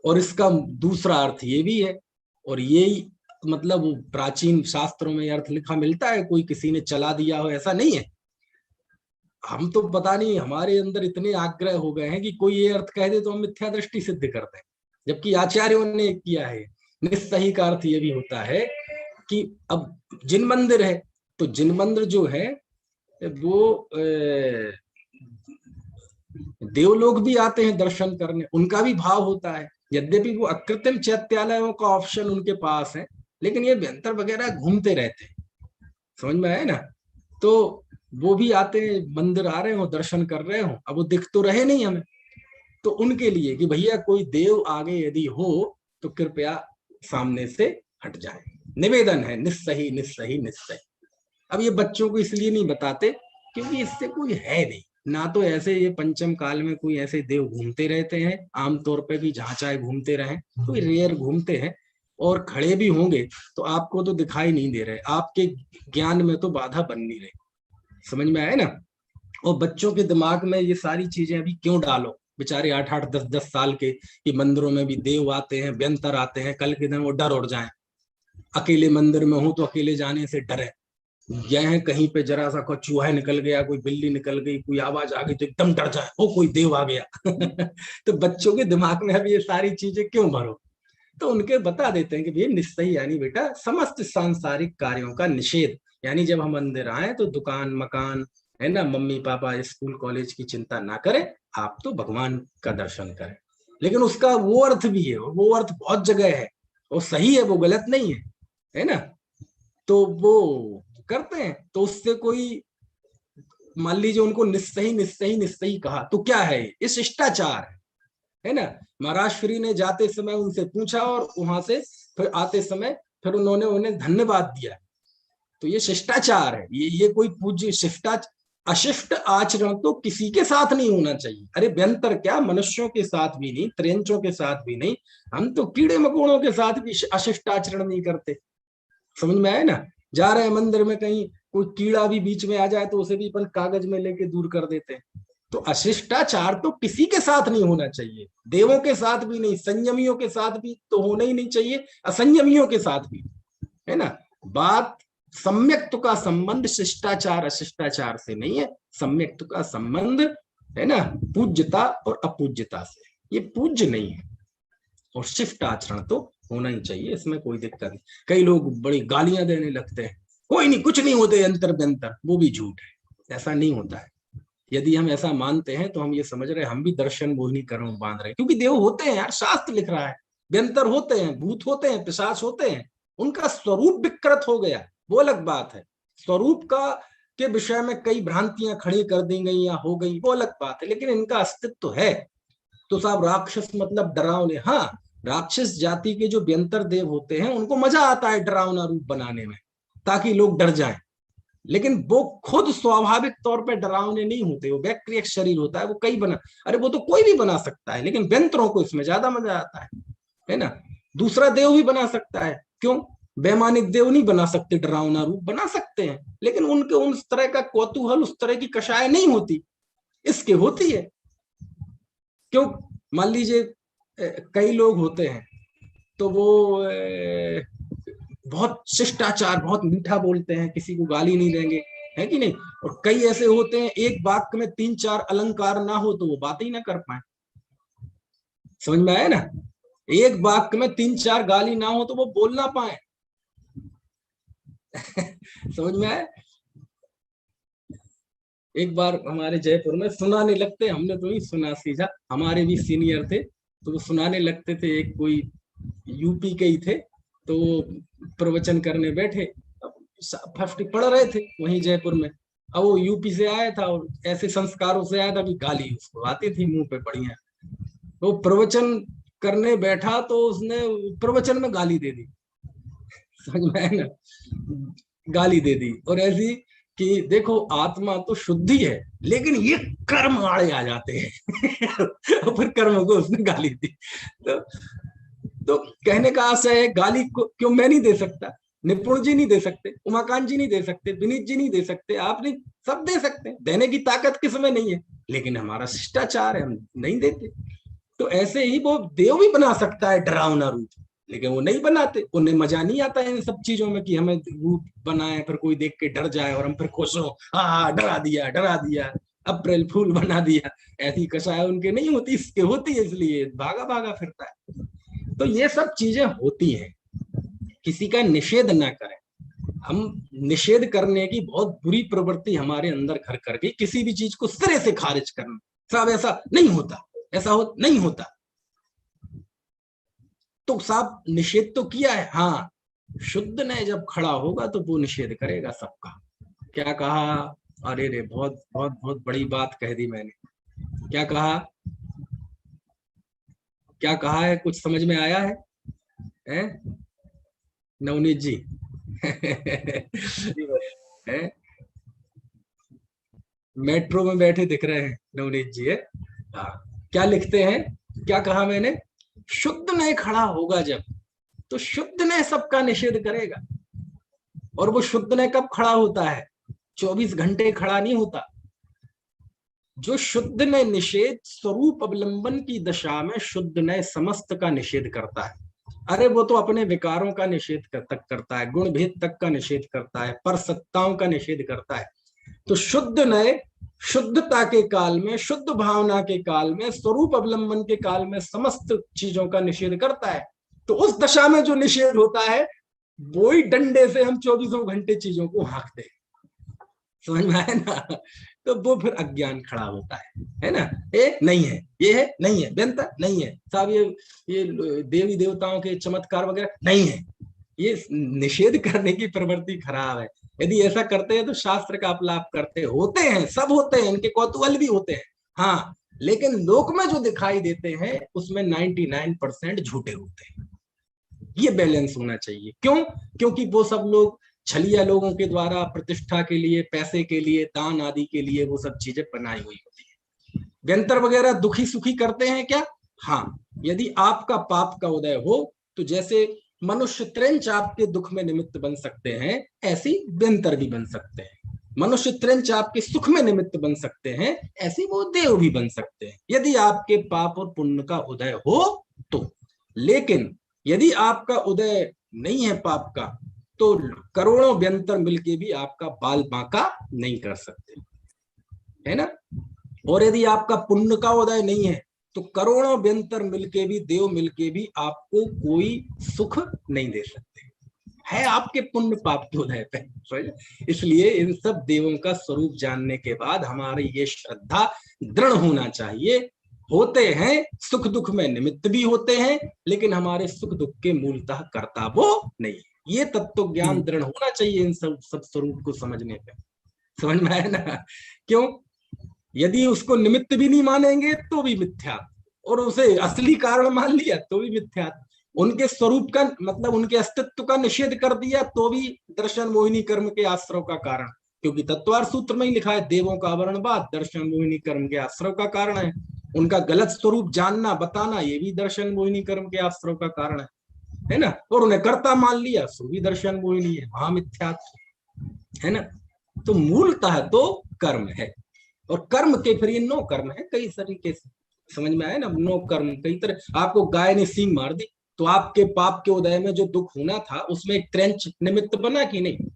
S1: और इसका दूसरा अर्थ ये भी है, और यही मतलब प्राचीन शास्त्रों में अर्थ लिखा मिलता है, कोई किसी ने चला दिया हो ऐसा नहीं है। हम तो पता नहीं हमारे अंदर इतने आग्रह हो गए हैं कि कोई ये अर्थ कह दे तो हम मिथ्या दृष्टि सिद्ध करते हैं, जबकि आचार्यों ने किया है। निस्सही का अर्थ ये भी होता है कि अब जिन मंदिर है, तो जिन मंदिर जो है वो देवलोग भी आते हैं दर्शन करने, उनका भी भाव होता है। यद्यपि वो अकृत्रिम चैत्यालयों का ऑप्शन उनके पास है, लेकिन ये व्यंतर वगैरह घूमते रहते हैं, समझ में आए ना। तो वो भी आते हैं, मंदिर आ रहे हो दर्शन कर रहे हो, अब वो दिख तो रहे नहीं हमें, तो उनके लिए कि भैया कोई देव आगे यदि हो तो कृपया सामने से हट जाए। निवेदन है निस्सही निस्सही निस्सही। अब ये बच्चों को इसलिए नहीं बताते क्योंकि इससे कोई है नहीं, ना तो ऐसे ये पंचम काल में कोई ऐसे देव घूमते रहते हैं, आमतौर पे भी जहां चाहे घूमते रहे, कोई रेयर घूमते हैं, और खड़े भी होंगे तो आपको तो दिखाई नहीं दे रहे, आपके ज्ञान में तो बाधा बन नहीं रही, समझ में आए ना। और बच्चों के दिमाग में ये सारी चीजें अभी क्यों डालो, बेचारे 8-8 10-10 साल के, कि मंदिरों में भी देव आते हैं व्यंतर आते हैं, कल के दिन वो डर उड़ जाए, अकेले मंदिर में हो तो अकेले जाने से डरे, गए हैं कहीं पे जरा सा कोई चूहा निकल गया, कोई बिल्ली निकल गई, कोई आवाज आ गई तो एकदम डर जाए, ओ कोई देव आ गया। तो बच्चों के दिमाग में अब ये सारी चीजें क्यों भरो। तो उनके बता देते हैं कि भैया निस्सही यानी बेटा समस्त सांसारिक कार्यों का निषेध, यानी जब हम मंदिर आए तो दुकान मकान, है ना, मम्मी पापा स्कूल कॉलेज की चिंता ना करें, आप तो भगवान का दर्शन करें। लेकिन उसका वो अर्थ भी है, वो अर्थ बहुत जगह है, वो सही है, वो गलत नहीं है ना। तो वो करते हैं, तो उससे कोई मान लीजिए उनको निस्सही निस्सही निस्सही कहा तो क्या है, ये शिष्टाचार है ना। महाराज श्री ने जाते समय उनसे पूछा और वहां से फिर आते समय फिर उन्होंने उन्हें धन्यवाद दिया, तो ये शिष्टाचार है। ये कोई पूज्य शिष्टाचार, अशिष्ट आचरण तो किसी के साथ नहीं होना चाहिए। अरे व्यंतर क्या, मनुष्यों के साथ भी नहीं, त्रियंचों के साथ भी नहीं, हम तो कीड़े मकोड़ों के साथ भी अशिष्ट आचरण नहीं करते, समझ में आए ना। जा रहे हैं मंदिर में, कहीं कोई कीड़ा भी बीच में आ जाए तो उसे भी अपन कागज में लेके दूर कर देते हैं। तो अशिष्टाचार तो किसी के साथ नहीं होना चाहिए, देवों के साथ भी नहीं, संयमियों के साथ भी तो होना ही नहीं चाहिए, असंयमियों के साथ भी, है ना। बात सम्यक्त्व का संबंध शिष्टाचार अशिष्टाचार से नहीं है, सम्यक्त्व का संबंध है ना पूज्यता और अपूज्यता से, ये पूज्य नहीं है। और शिष्ट आचरण तो होना ही चाहिए, इसमें कोई दिक्कत नहीं। कई लोग बड़ी गालियां देने लगते हैं, कोई नहीं कुछ नहीं होते अंतर व्यंतर, वो भी झूठ है, ऐसा नहीं होता है। यदि हम ऐसा मानते हैं तो हम ये समझ रहे हैं हम भी दर्शन मोहिनी कर्म बांध रहे हैं, क्योंकि देव होते हैं यार, शास्त्र लिख रहा है, व्यंतर होते हैं, भूत होते हैं, पिशाच होते हैं, उनका स्वरूप विकृत हो गया, वो अलग बात है। स्वरूप का के विषय में कई भ्रांतियां खड़ी कर दी गई या हो गई, वो अलग बात है, लेकिन इनका अस्तित्व है। तो साहब राक्षस मतलब डरावने, हाँ, राक्षस जाति के जो व्यंतर देव होते हैं उनको मजा आता है डरावना रूप बनाने में, ताकि लोग डर जाएं, लेकिन वो खुद स्वाभाविक तौर पे डरावने नहीं होते। वो बैक्टीरिया शरीर होता है, वो कई बना, अरे वो तो कोई भी बना सकता है, लेकिन व्यंतरों को इसमें ज्यादा मजा आता है ना। दूसरा देव भी बना सकता है, क्यों? वैमानिक देव नहीं बना सकते, डरावना रूप बना सकते हैं, लेकिन उनके उस तरह का कौतूहल, उस तरह की कषाय नहीं होती, इसके होती है। क्यों? मान लीजिए कई लोग होते हैं तो वो बहुत शिष्टाचार, बहुत मीठा बोलते हैं, किसी को गाली नहीं देंगे, है कि नहीं। और कई ऐसे होते हैं एक वाक्य में 3-4 अलंकार ना हो तो वो बात ही ना कर पाए। समझ में आया ना? एक वाक्य में 3-4 गाली ना हो तो वो बोल ना पाए। समझ में आया? एक बार हमारे जयपुर में सुनाने लगते, हमने तो नहीं सुना सीधा, हमारे भी सीनियर थे तो वो सुनाने लगते थे। एक कोई यूपी के ही थे, तो प्रवचन करने बैठे, फर्स्ट पढ़ रहे थे वहीं जयपुर में। अब वो यूपी से आया था और ऐसे संस्कारों से आया था कि गाली उसको आती थी मुंह पे बढ़िया। वो प्रवचन करने बैठा तो उसने प्रवचन में गाली दे दी। समझ में आया ना? गाली दे दी, और ऐसी कि देखो आत्मा तो शुद्धि है, लेकिन ये कर्म आड़े आ जाते हैं। और फिर कर्म को उसने गाली दी। तो कहने का आशय है, गाली को क्यों मैं नहीं दे सकता, निपुण जी नहीं दे सकते, उमाकांत जी नहीं दे सकते, विनीत जी नहीं दे सकते, आप नहीं, सब दे सकते हैं, देने की ताकत किसमें नहीं है, लेकिन हमारा शिष्टाचार है, हम नहीं देते। तो ऐसे ही वो देव भी बना सकता है डरावना रूप, लेकिन वो नहीं बनाते, उन्हें मजा नहीं आता है इन सब चीजों में कि हमें रूप बनाए फिर कोई देख के डर जाए और हम फिर खुश हो, हाँ डरा दिया डरा दिया, अप्रैल फूल बना दिया। ऐसी कषाय उनके नहीं होती, इसके होती है, इसलिए भागा भागा फिरता है। तो ये सब चीजें होती हैं, किसी का निषेध ना करें। हम निषेध करने की बहुत बुरी प्रवृत्ति हमारे अंदर घर कर गई, किसी भी चीज को सिरे से खारिज करना, साहब ऐसा नहीं होता, ऐसा नहीं होता। तो साहब निषेध तो किया है, हाँ, शुद्ध ने जब खड़ा होगा तो वो निषेध करेगा सबका। क्या कहा? अरे रे, बहुत बहुत बहुत बड़ी बात कह दी मैंने। क्या कहा? क्या कहा है? कुछ समझ में आया है? नवनीत जी? है? मेट्रो में बैठे दिख रहे हैं नवनीत जी है। हाँ, क्या लिखते हैं? क्या कहा मैंने? शुद्ध ने खड़ा होगा जब, तो शुद्ध ने सबका निषेध करेगा। और वो शुद्ध ने कब खड़ा होता है? 24 घंटे खड़ा नहीं होता। जो शुद्ध ने निषेध स्वरूप अवलंबन की दशा में शुद्ध ने समस्त का निषेध करता है। अरे वो तो अपने विकारों का निषेध तक करता है, गुण भेद तक का निषेध करता है, पर सत्ताओं का निषेध करता है। तो शुद्ध ने शुद्धता के काल में, शुद्ध भावना के काल में, स्वरूप अवलंबन के काल में समस्त चीजों का निषेध करता है। तो उस दशा में जो निषेध होता है वो ही डंडे से हम 24 घंटे चीजों को हाँकते हैं। समझ में आया ना? तो वो फिर अज्ञान खड़ा होता है ना? ये नहीं है, ये है नहीं है, व्यंतर नहीं है साहब, ये देवी देवताओं के चमत्कार वगैरह नहीं है, ये निषेध करने की प्रवृत्ति खराब है। यदि ऐसा करते हैं तो शास्त्र का अपलाप करते होते हैं, सब होते हैं, इनके कौतूहल भी होते हैं, हाँ, लेकिन लोक में जो दिखाई देते हैं उसमें 99% झूठे होते हैं। ये बैलेंस होना चाहिए। क्यों? क्योंकि वो सब लोग छलिया लोगों के द्वारा प्रतिष्ठा के लिए, पैसे के लिए, दान आदि के लिए वो सब चीजें बनाई हुई होती है। व्यंतर वगैरह दुखी सुखी करते हैं क्या? हाँ, यदि आपका पाप का उदय हो तो जैसे मनुष्य त्रेंच आपके दुख में निमित्त बन सकते हैं, ऐसी व्यंतर भी बन सकते हैं। मनुष्य त्रेंच आपके सुख में निमित्त बन सकते हैं, ऐसी वो देव भी बन सकते हैं, यदि आपके पाप और पुण्य का उदय हो तो। लेकिन यदि आपका उदय नहीं है पाप का, तो करोड़ों व्यंतर मिलके भी आपका बाल बांका नहीं कर सकते, है ना? और यदि आपका पुण्य का उदय नहीं है तो करोड़ों व्यंतर मिलके भी, देव मिलके भी आपको कोई सुख नहीं दे सकते, है आपके पुण्य पाप के उदय पे। इसलिए इन सब देवों का स्वरूप जानने के बाद हमारी ये श्रद्धा दृढ़ होना चाहिए। होते हैं सुख दुख में निमित्त भी होते हैं, लेकिन हमारे सुख दुख के मूलतः कर्ता वो नहीं है। ये तत्व ज्ञान दृढ़ होना चाहिए इन सब स्वरूप को समझने पे। समझ में आया ना? क्यों? यदि उसको निमित्त भी नहीं मानेंगे तो भी मिथ्या, और उसे असली कारण मान लिया तो भी मिथ्या। उनके स्वरूप का मतलब उनके अस्तित्व का निषेध कर दिया तो भी दर्शन मोहिनी कर्म के आश्रव का कारण, क्योंकि तत्वार सूत्र में ही लिखा है देवों का आवरणवाद दर्शन मोहिनी कर्म के आश्रव का कारण है। उनका गलत स्वरूप जानना बताना ये भी दर्शन मोहिनी कर्म के आश्रव का कारण है ना? और उन्हें कर्ता मान लिया सो भी दर्शन मोहिनी है, महामिथ्यात्व है ना? तो मूलतः तो कर्म है, और कर्म के फिर ये 9 कर्म है कई तरीके से। समझ में आया ना? 9 कर्म कई तरह। आपको गाय ने सींग मार दी तो आपके पाप के उदय में जो दुख होना था उसमें एक त्रंच निमित्त बना कि नहीं?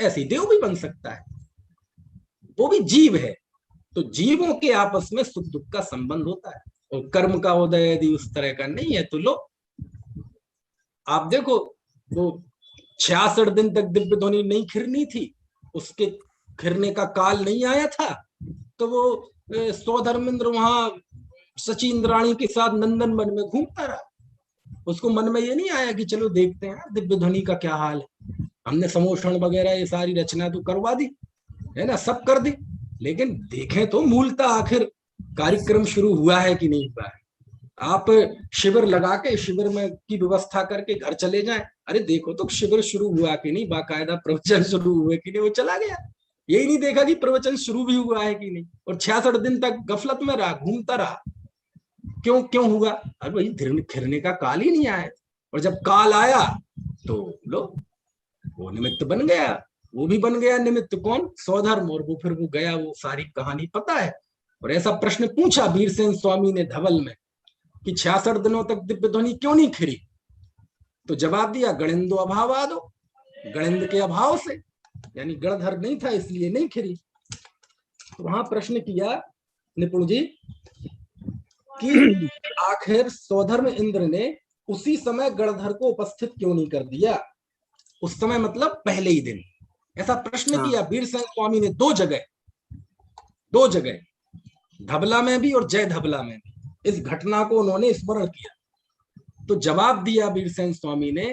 S1: ऐसे देव भी बन सकता है, वो भी जीव है। तो जीवों के आपस में सुख दुख का संबंध होता है, और कर्म का उदय यदि उस तरह का नहीं है तो लो आप देखो, वो 66 दिन तक दिव्य ध्वनि नहीं खिरनी थी, उसके खिरने का काल नहीं आया था, तो वो सौधर्मेंद्र वहां सचिंद्राणी के साथ नंदन वन में घूमता रहा। उसको मन में ये नहीं आया कि चलो देखते हैं दिव्य ध्वनि का क्या हाल है। हमने समोषण वगैरह ये सारी रचना तो करवा दी है ना, सब कर दी, लेकिन देखें तो मूलतः आखिर कार्यक्रम शुरू हुआ है कि नहीं हुआ है। आप शिविर लगा के शिविर में की व्यवस्था करके घर चले जाएं, अरे देखो तो शिविर शुरू हुआ कि नहीं, बाकायदा प्रवचन शुरू हुए कि नहीं, वो चला गया। यही नहीं देखा कि प्रवचन शुरू भी हुआ है कि नहीं, और 66 दिन तक गफलत में रहा, घूमता रहा। क्यों क्यों हुआ? अरे भाई खिरने का काल ही नहीं आया, और जब काल आया तो लो वो निमित्त बन गया, वो भी बन गया निमित्त। कौन? सौधर्म। और वो फिर वो गया, वो सारी कहानी पता है। और ऐसा प्रश्न पूछा वीरसेन स्वामी ने धवल में कि 66 दिनों तक दिव्य ध्वनि क्यों नहीं खिरी? तो जवाब दिया गणेन्दो अभावादो, गणेन्द्र के अभाव से, यानी गणधर नहीं था इसलिए नहीं खिरी। तो वहां प्रश्न किया निपुण जी कि आखिर सौधर्म इंद्र ने उसी समय गणधर को उपस्थित क्यों नहीं कर दिया? उस समय मतलब पहले ही दिन। ऐसा प्रश्न किया वीरसेन स्वामी ने 2 जगह, धबला में भी और जय धबला में भी। इस घटना को उन्होंने स्मरण किया। तो जवाब दिया वीरसेन स्वामी ने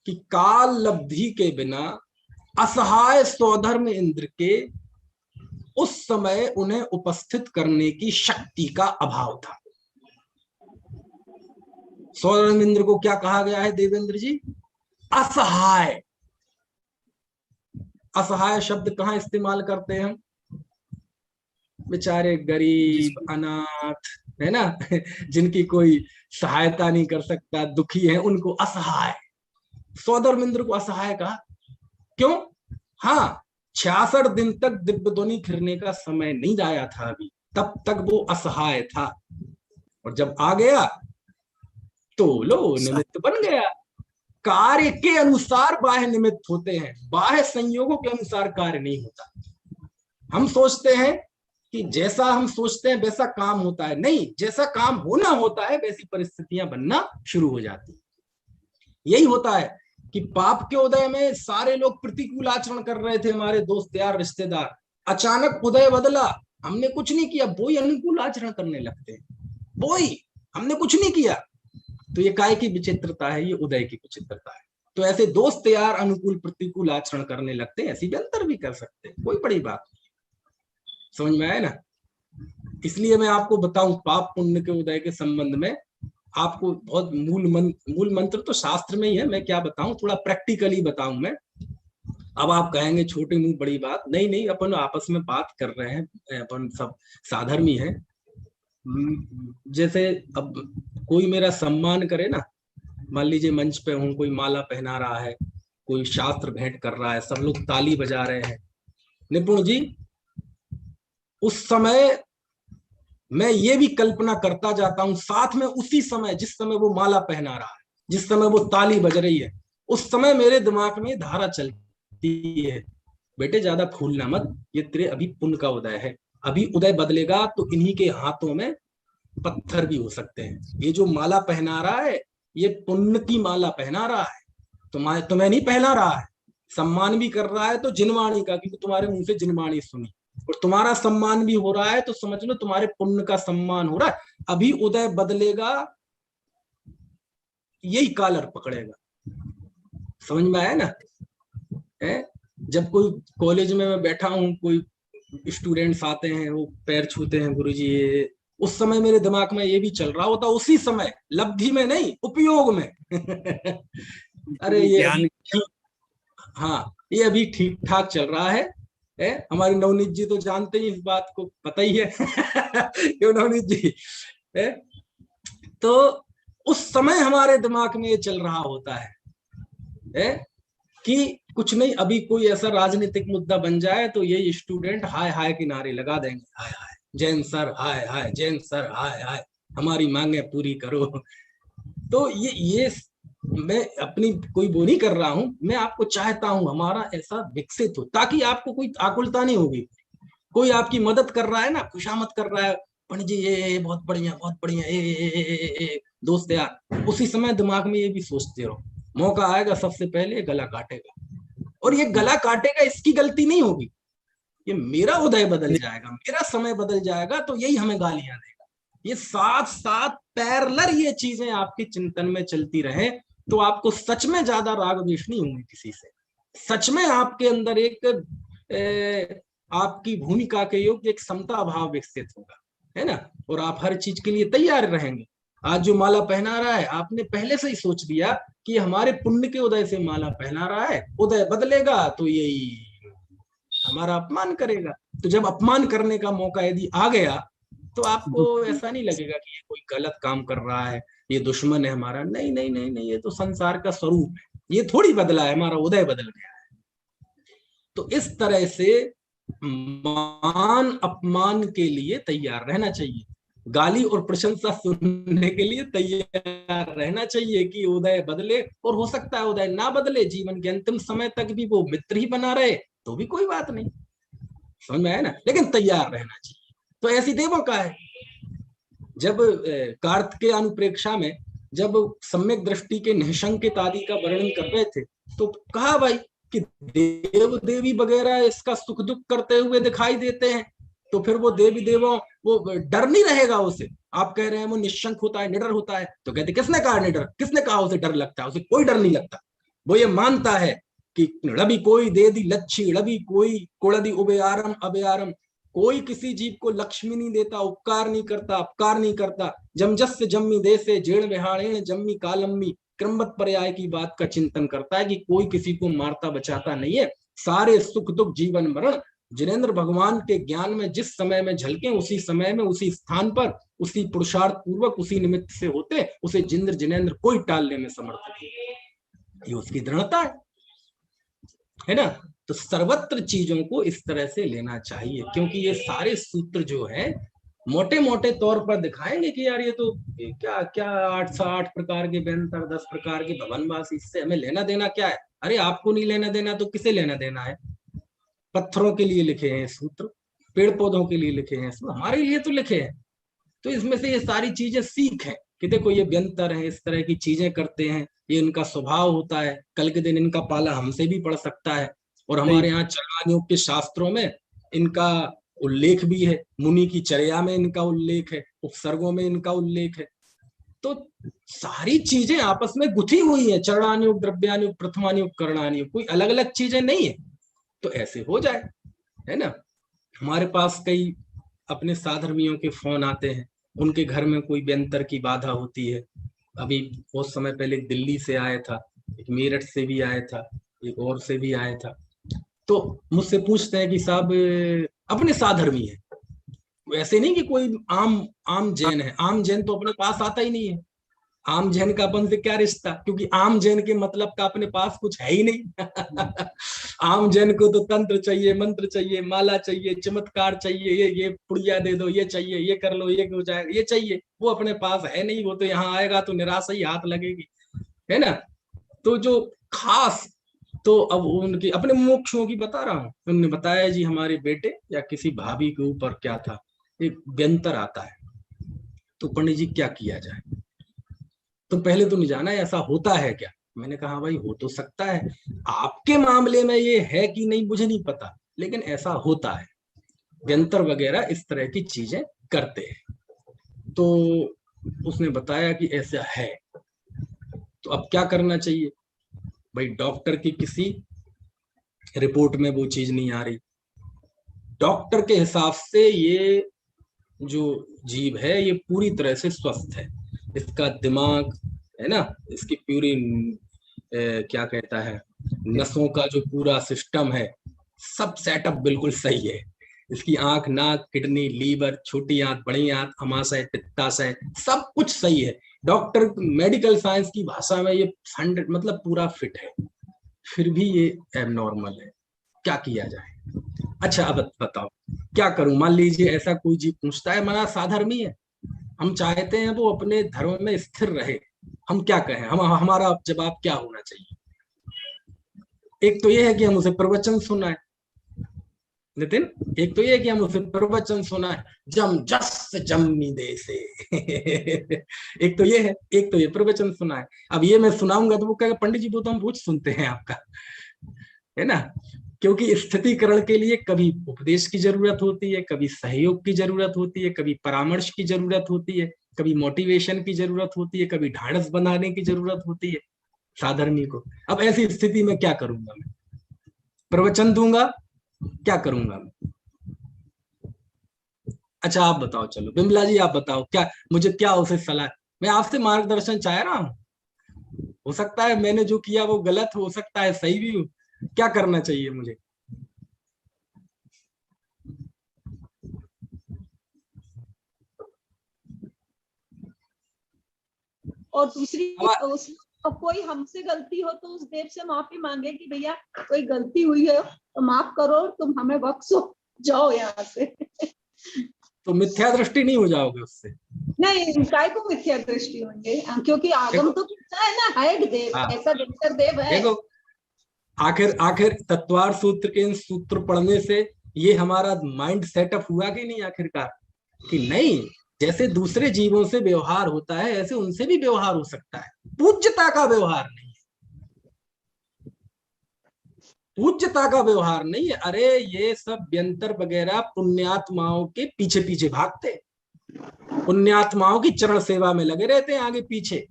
S1: कि काल लब्धि के बिना असहाय सौधर्म इंद्र के उस समय उन्हें उपस्थित करने की शक्ति का अभाव था। सौधर्म इंद्र को क्या कहा गया है देवेंद्र जी? असहाय। असहाय शब्द कहां इस्तेमाल करते हैं हम? बेचारे गरीब अनाथ है ना, जिनकी कोई सहायता नहीं कर सकता, दुखी है, उनको असहाय। सौधर्मेंद्र को असहाय कहा। क्यों? हाँ, 66 दिन तक दिव्य ध्वनि खिरने का समय नहीं आया था अभी, तब तक वो असहाय था, और जब आ गया तो लो निमित्त बन गया। कार्य के अनुसार बाह्य निमित्त होते हैं, बाह्य संयोगों के अनुसार कार्य नहीं होता। हम सोचते हैं कि जैसा हम सोचते हैं वैसा काम होता है, नहीं, जैसा काम होना होता है वैसी परिस्थितियां बनना शुरू हो जाती। यही होता है कि पाप के उदय में सारे लोग प्रतिकूल आचरण कर रहे थे, हमारे दोस्त यार रिश्तेदार, अचानक उदय बदला, हमने कुछ नहीं किया, वो ही अनुकूल आचरण करने लगते हैं, वो ही, हमने कुछ नहीं किया। तो ये काय की विचित्रता है, ये उदय की विचित्रता है। तो ऐसे दोस्त यार अनुकूल प्रतिकूल आचरण करने लगते हैं, ऐसी भी अंतर भी कर सकते हैं, कोई बड़ी बात। समझ में आया ना? इसलिए मैं आपको बताऊं पाप पुण्य के उदय के संबंध में आपको बहुत मूल मंत्र तो शास्त्र में ही है, मैं क्या बताऊं, थोड़ा प्रैक्टिकली बताऊं मैं। अब आप कहेंगे छोटी मुंह बड़ी बात, नहीं नहीं, अपन आपस में बात कर रहे हैं, अपन सब साधर्मी है। जैसे अब कोई मेरा सम्मान करे ना, मान लीजिए मंच पे हूं, कोई माला पहना रहा है, कोई शास्त्र भेंट कर रहा है, सब लोग ताली बजा रहे हैं, निपुण जी, उस समय मैं ये भी कल्पना करता जाता हूं साथ में, उसी समय जिस समय वो माला पहना रहा है, जिस समय वो ताली बज रही है, उस समय मेरे दिमाग में धारा चलती है, बेटे ज्यादा फूलना मत, ये तेरे अभी पुण्य का उदय है, अभी उदय बदलेगा तो इन्हीं के हाथों में पत्थर भी हो सकते हैं। ये जो माला पहना रहा है ये पुण्य की माला पहना रहा है, तुम्हें नहीं पहना रहा है, सम्मान भी कर रहा है तो जिनवाणी का, क्योंकि तुम्हारे मुंह से जिनवाणी सुनी, और तुम्हारा सम्मान भी हो रहा है, तो समझ लो तुम्हारे पुण्य का सम्मान हो रहा है। अभी उदय बदलेगा, यही कालर पकड़ेगा। समझ में आया ना? है, जब कोई कॉलेज में मैं बैठा हूँ, कोई स्टूडेंट्स आते हैं, वो पैर छूते हैं, गुरुजी ये, उस समय मेरे दिमाग में ये भी चल रहा होता, उसी समय, लब्धि में नहीं, उपयोग में। अरे ये
S2: ज्ञान।
S1: अभी ठीक, हाँ ये अभी ठीक ठाक चल रहा है? हमारी नवनीत जी तो जानते ही इस बात को, पता ही है। क्यों नवनीत जी? है? तो उस समय हमारे दिमाग में ये चल रहा होता है कि कुछ नहीं, अभी कोई ऐसा राजनीतिक मुद्दा बन जाए तो ये स्टूडेंट हाय हाय के नारे लगा देंगे, हाय हाय जैन सर, हाय हाय जैन सर, हाय हाय हमारी मांगे पूरी करो। तो ये मैं अपनी कोई वो नहीं कर रहा हूं, मैं आपको चाहता हूं हमारा ऐसा विकसित हो, ताकि आपको कोई आकुलता नहीं होगी। कोई आपकी मदद कर रहा है ना, खुशामद कर रहा है, पंडित जी ये बहुत बढ़िया बहुत बढ़िया, दोस्त यार, उसी समय दिमाग में ये भी सोचते रहो, मौका आएगा सबसे पहले गला काटेगा, और ये गला काटेगा इसकी गलती नहीं होगी, ये मेरा उदय बदल जाएगा, मेरा समय बदल जाएगा, तो यही हमें गालियां देगा। ये साथ साथ पैरेलल ये चीजें आपके चिंतन में चलती रहे, तो आपको सच में ज्यादा राग द्वेष नहीं होंगे किसी से, सच में आपके अंदर एक आपकी भूमिका के योग्य एक समता भाव विकसित होगा, है ना? और आप हर चीज के लिए तैयार रहेंगे। आज जो माला पहना रहा है, आपने पहले से ही सोच लिया कि हमारे पुण्य के उदय से माला पहना रहा है, उदय बदलेगा तो यही हमारा अपमान करेगा। तो जब अपमान करने का मौका यदि आ गया, तो आपको ऐसा नहीं लगेगा कि ये कोई गलत काम कर रहा है, ये दुश्मन है हमारा, नहीं नहीं नहीं नहीं, ये तो संसार का स्वरूप है, ये थोड़ी बदला है, हमारा उदय बदल गया है। तो इस तरह से मान अपमान के लिए तैयार रहना चाहिए, गाली और प्रशंसा सुनने के लिए तैयार रहना चाहिए कि उदय बदले, और हो सकता है उदय ना बदले, जीवन के अंतिम समय तक भी वो मित्र ही बना रहे, तो भी कोई बात नहीं, समझ में आया ना? लेकिन तैयार रहना चाहिए। तो ऐसी देवों का है, जब कार्तिकेय अनुप्रेक्षा में जब सम्यक दृष्टि के निशंकित आदि का वर्णन कर रहे थे, तो कहा भाई कि देव देवी वगैरह इसका सुख दुख करते हुए दिखाई देते हैं, तो फिर वो देवी देवों, वो डर नहीं रहेगा उसे? आप कह रहे हैं वो निशंक होता है, निडर होता है, तो कहते किसने कहा निडर, किसने कहा उसे डर लगता है? उसे कोई डर नहीं लगता, वो ये मानता है कि ड़बी कोई दे दी लच्छी, ड़बी कोई कोड़दी उबेयारम अबेयारम, कोई किसी जीव को लक्ष्मी नहीं देता, उपकार नहीं करता, अपकार नहीं करता। जमजस्य जम्मी देसे जेण विहाणेण जम्मी कालम्मी, क्रमबद्ध पर्याय की बात का चिंतन करता है कि कोई किसी को मारता बचाता नहीं है, सारे सुख दुख जीवन मरण जिनेन्द्र भगवान के ज्ञान में जिस समय में झलके, उसी समय में उसी स्थान पर उसी पुरुषार्थ पूर्वक उसी निमित्त से होते, उसे जिंद्र जिनेन्द्र कोई टालने में समर्थ नहीं, ये उसकी दृढ़ता है ना? तो सर्वत्र चीजों को इस तरह से लेना चाहिए, क्योंकि ये सारे सूत्र जो है मोटे मोटे तौर पर दिखाएंगे कि यार ये तो क्या क्या 808 प्रकार के व्यंतर, 10 प्रकार के भवनवास, इससे हमें लेना देना क्या है? अरे आपको नहीं लेना देना तो किसे लेना देना है? पत्थरों के लिए लिखे हैं सूत्र, पेड़ पौधों के लिए लिखे हैं, हमारे लिए तो लिखे हैं। तो इसमें से ये सारी चीजें सीख है कि देखो ये व्यंतर है, इस तरह की चीजें करते हैं, ये इनका स्वभाव होता है, कल के दिन इनका पाला हमसे भी पड़ सकता है। और हमारे यहाँ चरवाण योग के शास्त्रों में इनका उल्लेख भी है, मुनि की चर्या में इनका उल्लेख है, उपसर्गों में इनका उल्लेख है। तो सारी चीजें आपस में गुथी हुई है, चरणानुयोग, द्रव्यानुयोग, प्रथमानुयोग, करणानुयोग, कोई अलग अलग चीजें नहीं है। तो ऐसे हो जाए, है ना? हमारे पास कई अपने साधर्मियों के फोन आते हैं, उनके घर में कोई व्यंतर की बाधा होती है। अभी बहुत समय पहले दिल्ली से आया था, एक मेरठ से भी आया था, एक और से भी आया था। तो मुझसे पूछते हैं कि साहब अपने साधर्मी है, वैसे नहीं कि कोई आम आम जैन है, आम जैन तो अपने पास आता ही नहीं है। आम जैन का अपन से क्या रिश्ता, क्योंकि आम जैन के मतलब का अपने पास कुछ है ही नहीं। आम जैन को तो तंत्र चाहिए, मंत्र चाहिए, माला चाहिए, चमत्कार चाहिए, ये पुड़िया दे दो, ये चाहिए, ये कर लो, ये हो जाएगा, ये चाहिए, वो अपने पास है नहीं। वो तो यहाँ आएगा तो निराशा ही हाथ लगेगी, है ना? तो जो खास, तो अब उनकी अपने मोक्षों की बता रहा हूँ, उन्होंने बताया जी हमारे बेटे या किसी भाभी के ऊपर क्या था, एक व्यंतर आता है, तो पंडित जी क्या किया जाए? तो पहले तो नहीं जाना ऐसा होता है क्या? मैंने कहा भाई हो तो सकता है, आपके मामले में ये है कि नहीं मुझे नहीं पता, लेकिन ऐसा होता है, व्यंतर वगैरह इस तरह की चीजें करते हैं। तो उसने बताया कि ऐसा है, तो अब क्या करना चाहिए? भाई डॉक्टर की किसी रिपोर्ट में वो चीज नहीं आ रही। डॉक्टर के हिसाब से ये जो जीव है ये पूरी तरह से स्वस्थ है, इसका दिमाग है ना, इसकी पूरी क्या कहता है, नसों का जो पूरा सिस्टम है, सब सेटअप बिल्कुल सही है। इसकी आंख, नाक, किडनी, लीवर, छोटी आंत, बड़ी आंत, अमाशय, पित्ताशय, सब कुछ सही है। डॉक्टर मेडिकल साइंस की भाषा में ये 100 मतलब पूरा फिट है, फिर भी ये एबनॉर्मल है। क्या किया जाए? अच्छा अब बताओ क्या करूं? मान लीजिए ऐसा कोई जीव पूछता है, मना साधर्मी है, हम चाहते हैं वो अपने धर्म में स्थिर रहे, हम क्या कहें? हम हमारा जवाब क्या होना चाहिए? एक तो ये है कि हम उसे प्रवचन सुनाए, नितिन, एक तो ये है कि हम उसे प्रवचन सुनाए, जम जस जम्मी दे से एक तो ये है, एक तो ये प्रवचन सुनाए। अब ये मैं सुनाऊंगा तो वो कहेगा पंडित जी वो तो हम रोज सुनते हैं आपका, है ना। क्योंकि स्थितिकरण के लिए कभी उपदेश की जरूरत होती है, कभी सहयोग की जरूरत होती है, कभी परामर्श की जरूरत होती है, कभी मोटिवेशन की जरूरत होती है, कभी ढाढ़स बनाने की जरूरत होती है साधर्मी को। अब ऐसी स्थिति में क्या करूंगा मैं? प्रवचन दूंगा? क्या करूंगा मैं? अच्छा आप बताओ, चलो बिमला जी आप बताओ, क्या मुझे क्या उसे सलाह, मैं आपसे मार्गदर्शन चाह रहा हूँ। हो सकता है मैंने जो किया वो गलत हो सकता है सही भी हो, क्या करना चाहिए मुझे?
S3: और दूसरी
S1: अब
S3: उस कोई हमसे गलती हो तो उस देव से माफी मांगे कि भैया कोई गलती हुई है तो माफ करो, तुम हमें बख्शो, जाओ यहाँ से।
S1: तो मिथ्या दृष्टि नहीं हो जाओगे उससे?
S3: नहीं, काय को मिथ्या दृष्टि होंगे, क्योंकि आगम तो कितना है ना, है देव,
S1: हाँ
S3: ऐसा दिनकर देव है।
S1: देखो, आखिर आखिर तत्वार सूत्र के इन सूत्र पढ़ने से ये हमारा माइंड सेटअप हुआ कि नहीं आखिरकार, कि नहीं जैसे दूसरे जीवों से व्यवहार होता है ऐसे उनसे भी व्यवहार हो सकता है, पूज्यता का व्यवहार नहीं है, पूज्यता का व्यवहार नहीं है। अरे ये सब व्यंतर वगैरह पुण्यात्माओं के पीछे पीछे भागते, पुण्यात्माओं की चरण सेवा में लगे रहते हैं आगे पीछे,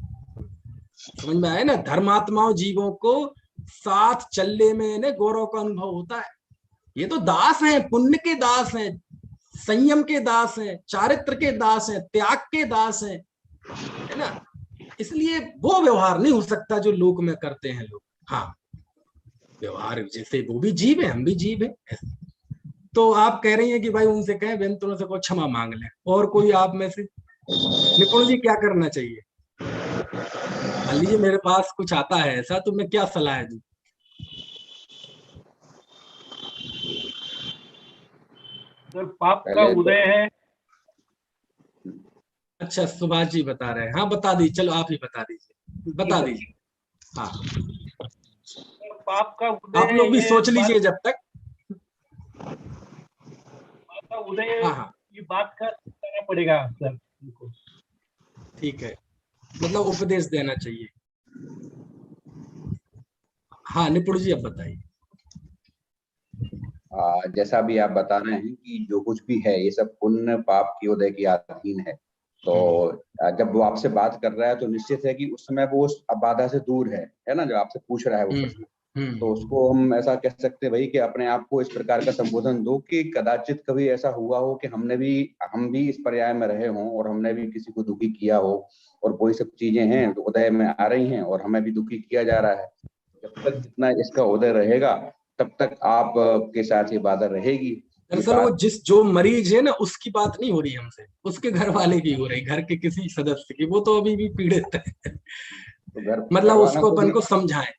S1: समझ में आया ना। धर्मात्माओं जीवों को साथ चलने में इन्हें गौरव का अनुभव होता है। ये तो दास हैं, पुण्य के दास हैं, संयम के दास हैं, चारित्र के दास हैं, त्याग के दास हैं, है ना। इसलिए वो व्यवहार नहीं हो सकता जो लोक में करते हैं लोग। हाँ व्यवहार जैसे वो भी जीव है हम भी जीव है। तो आप कह रही हैं कि भाई उनसे कहें व्यंतरों से को क्षमा मांग लें, और कोई आप में से निपुण जी क्या करना चाहिए? मान लीजिए मेरे पास कुछ आता है ऐसा, तो मैं क्या सलाह दूं?
S2: सर पाप का उदय है।
S1: अच्छा सुभाष जी बता रहे हैं, हाँ बता दीजिए, चलो आप ही बता दीजिए, बता दीजिए। हाँ
S2: सर पाप का उदय
S1: आप लोग भी
S2: ये
S1: सोच
S2: बात,
S1: लीजिए जब तक।
S2: पाप का उदय
S1: हाँ हाँ
S2: ये बात का करना पड़ेगा सर उनको।
S1: ठीक है, मतलब उपदेश देना चाहिए। हाँ निपुण जी अब बताइए।
S4: जैसा भी आप बता रहे हैं कि जो कुछ भी है ये सब पुण्य पाप की उदय की अधीन है, तो जब वो आपसे बात कर रहा है तो निश्चित है कि उस समय वो उस बाधा से दूर है ना, जो आपसे पूछ रहा है वो प्रश्न। तो उसको हम ऐसा कह सकते हैं भाई कि अपने आप को इस प्रकार का संबोधन दो कि कदाचित कभी ऐसा हुआ हो कि हम भी इस पर्याय में रहे हों और हमने भी किसी को दुखी किया हो, और वही सब चीजें हैं तो उदय में आ रही हैं और हमें भी दुखी किया जा रहा है। जब तक जितना इसका उदय रहेगा तब तक आप के साथ ये बाधा रहेगी।
S1: दरअसल वो जो मरीज है ना उसकी बात नहीं हो रही हमसे, उसके घर वाले की हो रही, घर के किसी सदस्य की, वो तो अभी भी पीड़ित है।
S4: तो घर
S1: मतलब
S4: वालों
S1: उसको
S4: को
S1: अपन
S4: भी,
S1: को समझाएं,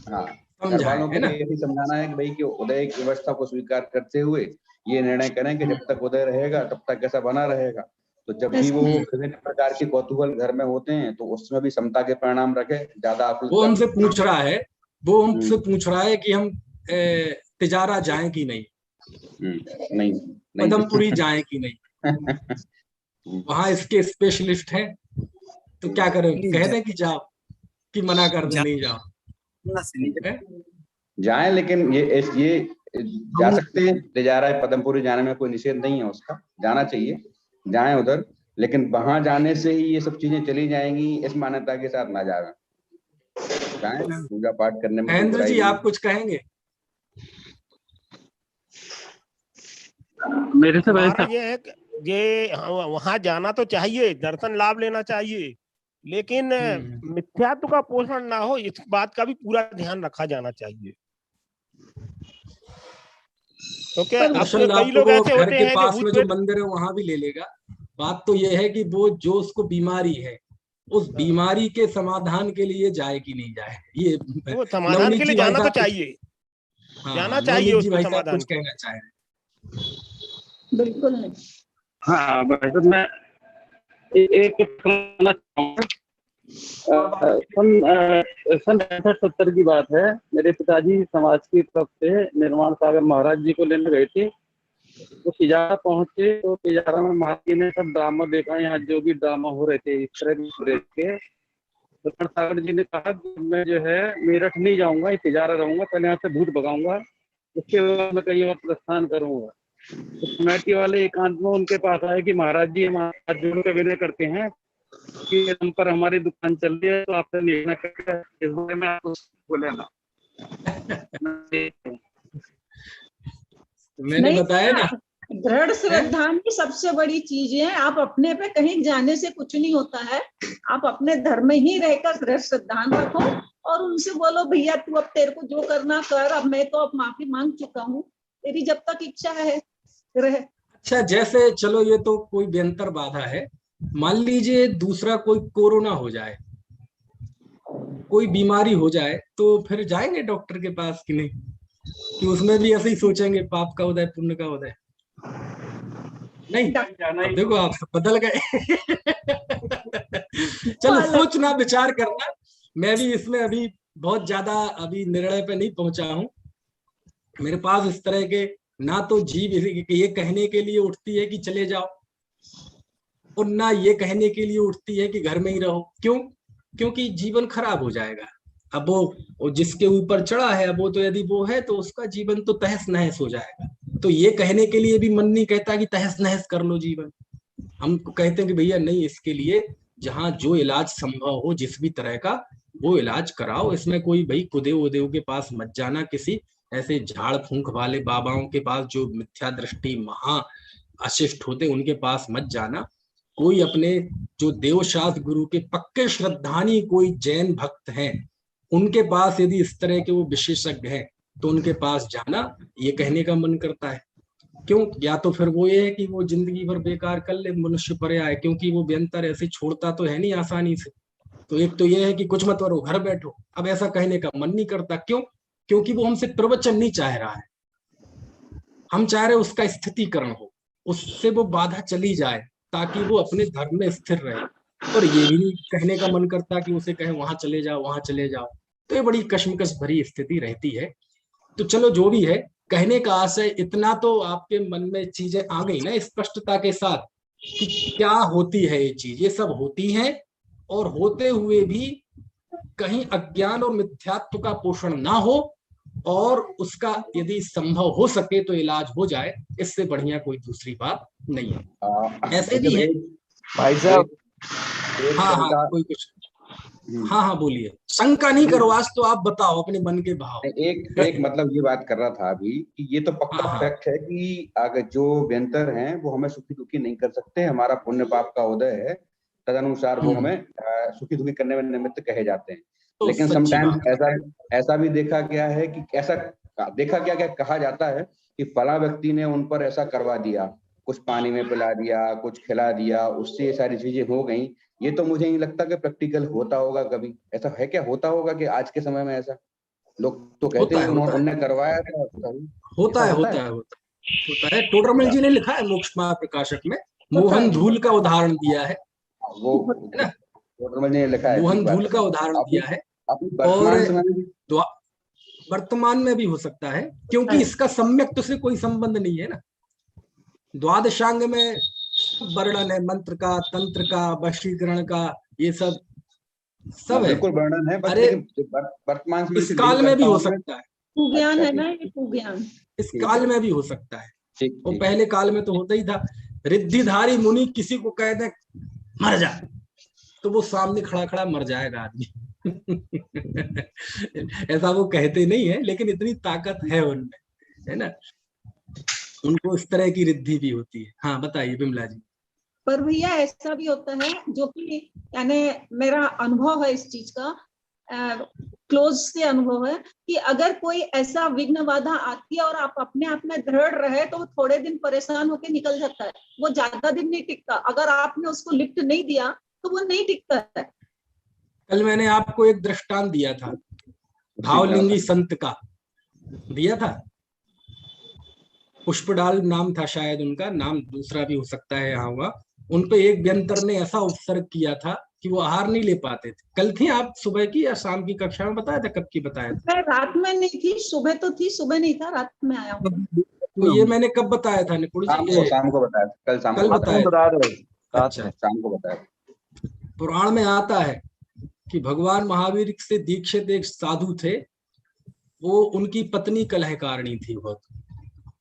S4: हाँ, घर
S1: समझाएं,
S4: वालों
S1: है
S4: को भी
S1: ना।
S4: यही समझाना है कि भाई कि उदय की व्यवस्था को स्वीकार करते हुए ये निर्णय करें कि जब तक उदय रहेगा तब तक ऐसा बना रहेगा। तो जब भी वो विभिन्न प्रकार के कौतूहल घर में होते हैं तो उसमें भी समता के परिणाम रखे, ज्यादा
S1: वो हमसे पूछ रहा है, वो हमसे
S4: हम्म,
S1: पूछ रहा है कि हम तिजारा जाएं कि नहीं,
S4: नहीं नहीं
S1: पदमपुरी जाएं कि नहीं, वहां इसके स्पेशलिस्ट हैं, तो क्या करें, कह दें कि जाओ कि मना कर दें नहीं जाओ? है?
S4: जाएं, लेकिन ये जा सकते हैं, ले जा रहा है पदमपुरी जाने में कोई निषेध नहीं है उसका, जाना चाहिए, जाएं उधर, लेकिन वहां जाने से ही ये सब चीजें चली जाएंगी इस मान्यता के साथ ना जाएं। जाएं ना, पूजा पाठ करने में कोई
S1: महेंद्र
S4: बुराई
S1: जी
S4: नहीं
S1: आप कुछ कहेंगे?
S2: मेरे से
S5: हमारा
S2: वैसा
S5: ये है कि ये वहां जाना तो चाहिए, दर्शन लाभ लेना चाहिए, लेकिन मिथ्यात्व का पोषण ना हो, इस बात का भी पूरा ध्यान रखा जाना चाहिए। क्योंकि अब
S1: दर्शन
S5: तो
S1: लाभ
S5: कई
S1: तो
S5: लोग
S1: वो
S5: ऐसे
S1: घर
S5: होते
S1: के
S5: हैं जो
S1: पास
S5: भूत
S1: में जो
S5: प्रेत,
S1: मंदिर है वहां भी ले लेगा। बात तो ये है कि वो जो उसको बीमारी है, उस बीमारी के समाधान के लिए जाए कि नहीं जाए, ये
S5: वो समाधान
S1: नवनीत
S5: के लिए
S1: जी भाई
S5: जाना तो
S1: साहब कुछ,
S5: चाहिए, जाना
S1: हाँ
S5: चाहिए
S1: नवनीत जी
S5: उसको
S1: भाई साहब
S5: समाधान
S1: कुछ
S5: के लिए।
S1: कहना चाह रहे हैं।
S3: बिल्कुल नहीं।
S2: हाँ वैसे मैं एक कहना चाहूँगा। सन 65-70 की बात है। मेरे पिताजी समाज की तरफ से निर्माण सागर महाराज जी को लेने गए थे। तो तिजारा पहुंचे तो तिजारा में महाराज जी ने सब ड्रामा देखा, यहाँ जो भी ड्रामा हो रहे थे इस तरह के। तो सागर जी ने कहा कि मैं जो है मेरठ नहीं जाऊंगा, ये तिजारा रहूंगा, पहले यहाँ से भूत भगाऊंगा, उसके बाद मैं कहीं और प्रस्थान करूंगा। तो कमेटी वाले एकांत में उनके पास आए कि महाराज जी हम हाथ जोड़ के विनय करते हैं कि हम पर हमारी दुकान चल रही है, तो आपसे निवेदन करते हैं इस बारे में आपको बोलेगा।
S1: मैंने
S3: नहीं,
S1: बताया ना,
S3: दृढ़ श्रद्धा ही सबसे बड़ी चीज है। आप अपने पे कहीं जाने से कुछ नहीं होता है, आप अपने धर्म में ही रहकर दृढ़ श्रद्धा रखो और उनसे बोलो भैया तू अब तेरे को जो करना कर, अब मैं तो अब माफी मांग चुका हूँ, तेरी जब तक इच्छा है रहे।
S1: अच्छा जैसे चलो ये तो कोई बेहतर बाधा है, मान लीजिए दूसरा कोई कोरोना हो जाए, कोई बीमारी हो जाए, तो फिर जाएंगे डॉक्टर के पास कि नहीं? कि उसमें भी ऐसे ही सोचेंगे पाप का उदय पुण्य का उदय? नहीं,
S2: जाना
S1: अब
S2: ही
S1: देखो आप बदल गए। चलो सोचना विचार करना, मैं भी इसमें अभी बहुत ज्यादा अभी निर्णय पे नहीं पहुंचा हूं। मेरे पास इस तरह के ना तो जीव ये कहने के लिए उठती है कि चले जाओ, और ना ये कहने के लिए उठती है कि घर में ही रहो। क्यों? क्योंकि जीवन खराब हो जाएगा। अब वो जिसके ऊपर चढ़ा है, अब वो तो यदि वो है तो उसका जीवन तो तहस नहस हो जाएगा। तो ये कहने के लिए भी मन नहीं कहता कि तहस नहस कर लो जीवन। हम कहते हैं कि भैया नहीं, इसके लिए जहाँ जो इलाज संभव हो जिस भी तरह का, वो इलाज कराओ। इसमें कोई भाई कुदेव उदेव के पास मत जाना, किसी ऐसे झाड़ फूंक वाले बाबाओं के पास जो मिथ्या दृष्टि महा अशिष्ट होते उनके पास मत जाना। कोई अपने जो देवशास्त्र गुरु के पक्के श्रद्धानी कोई जैन भक्त हैं, उनके पास यदि इस तरह के वो विशेषज्ञ हैं तो उनके पास जाना, ये कहने का मन करता है। क्यों? या तो फिर वो ये है कि वो जिंदगी भर बेकार कर ले मनुष्य पर आए, क्योंकि वो व्यंतर ऐसे छोड़ता तो है नहीं आसानी से। तो एक तो ये है कि कुछ मत करो, घर बैठो। अब ऐसा कहने का मन नहीं करता। क्यों? क्योंकि वो हमसे प्रवचन नहीं चाह रहा है, हम चाह रहे उसका स्थितिकरण हो, उससे वो बाधा चली जाए ताकि वो अपने धर्म में स्थिर रहे। और ये भी नहीं कहने का मन करता कि उसे कहे वहां चले जाओ वहां चले जाओ। तो ये बड़ी कश्मकश भरी स्थिति रहती है। तो चलो जो भी है, कहने का आशय इतना तो आपके मन में चीजें आ गई ना स्पष्टता के साथ कि क्या होती है ये चीज, ये सब होती है, और होते हुए भी कहीं अज्ञान और मिथ्यात्व का पोषण ना हो, और उसका यदि संभव हो सके तो इलाज हो जाए, इससे बढ़िया कोई दूसरी बात नहीं है। ऐसे भी है
S6: भाई साहब।
S1: हाँ हाँ कोई कुछ, हाँ हाँ बोलिए, शंका नहीं करो, आज तो आप बताओ अपने मन के भाव।
S4: एक मतलब ये बात कर रहा था अभी कि ये तो पक्का
S1: हाँ।
S4: फैक्ट है कि अगर जो व्यंतर हैं वो हमें सुखी दुखी नहीं कर सकते, हमारा पुण्य पाप का उदय है, तदनुसार वो हमें सुखी दुखी करने में निमित्त कहे जाते हैं।
S1: तो
S4: लेकिन
S1: सच्ची
S4: समटाइम्स ऐसा भी देखा गया है कि ऐसा देखा गया क्या कहा जाता है कि फला व्यक्ति ने उन पर ऐसा करवा दिया, कुछ पानी में पिला दिया, कुछ खिला दिया, उससे ये सारी चीजें हो गई। ये तो मुझे नहीं लगता कि प्रैक्टिकल होता होगा कभी। ऐसा है क्या? होता होगा कि आज के समय में ऐसा लोग तो कहते हैं उन्होंने करवाया था।
S1: होता है। टोडरमल जी ने लिखा है मोक्ष मार्ग प्रकाशक में, मोहन धूल का उदाहरण दिया है
S4: वो
S1: ना,
S4: टोडरमल ने लिखा है,
S1: मोहन धूल का उदाहरण दिया है। और वर्तमान में भी हो सकता है, क्योंकि इसका सम्यक तो से कोई संबंध नहीं है ना। द्वादशांग में वर्णन है, मंत्र का, तंत्र का, वशीकरण का, ये सब है।
S4: बिल्कुल वर्णन है,
S1: अरे
S4: वर्तमान
S1: इस काल में भी हो सकता है,
S3: कुज्ञान है ना, ये कुज्ञान
S1: इस काल में भी हो सकता है। और पहले काल में तो होता ही था। रिद्धिधारी मुनि किसी को कह दे मर जा, तो वो सामने खड़ा खड़ा मर जाएगा आदमी। ऐसा वो कहते नहीं है, लेकिन इतनी ताकत है उनमें, है ना, उनको इस तरह की रिद्धि भी होती है। हाँ बताइए बिमला जी।
S3: पर भैया ऐसा भी होता है, जो कि यानी मेरा अनुभव है इस चीज का, क्लोज से अनुभव है, कि अगर कोई ऐसा विघ्न बाधा आती है और आप अपने आप में दृढ़ रहे तो वो थोड़े दिन परेशान होकर निकल जाता है, वो ज्यादा दिन नहीं टिकता। अगर आपने उसको लिफ्ट नहीं दिया तो वो नहीं टिकता है।
S1: कल मैंने आपको एक दृष्टांत दिया था, भावलिंगी संत का दिया था, पुष्पडाल नाम था शायद उनका, नाम दूसरा भी हो सकता है यहाँ हुआ। उनपे एक व्यंतर ने ऐसा उपसर्ग किया था कि वो आहार नहीं ले पाते थे। कल थी आप सुबह की या शाम की कक्षा में, बताया था कब की बताया था?
S3: मैं रात में नहीं थी, सुबह तो थी, सुबह नहीं था, रात में आया हूँ।
S1: तो ये मैंने कब बताया था निपुण जी?
S4: शाम को बताया था, कल शाम
S1: कल
S4: को
S1: बताया था।
S2: बता रहे हो।
S1: अच्छा,
S4: शाम को बताया था।
S1: पुराण में आता है कि भगवान महावीर से दीक्षित एक साधु थे, वो उनकी पत्नी कलहकारिणी थी बहुत,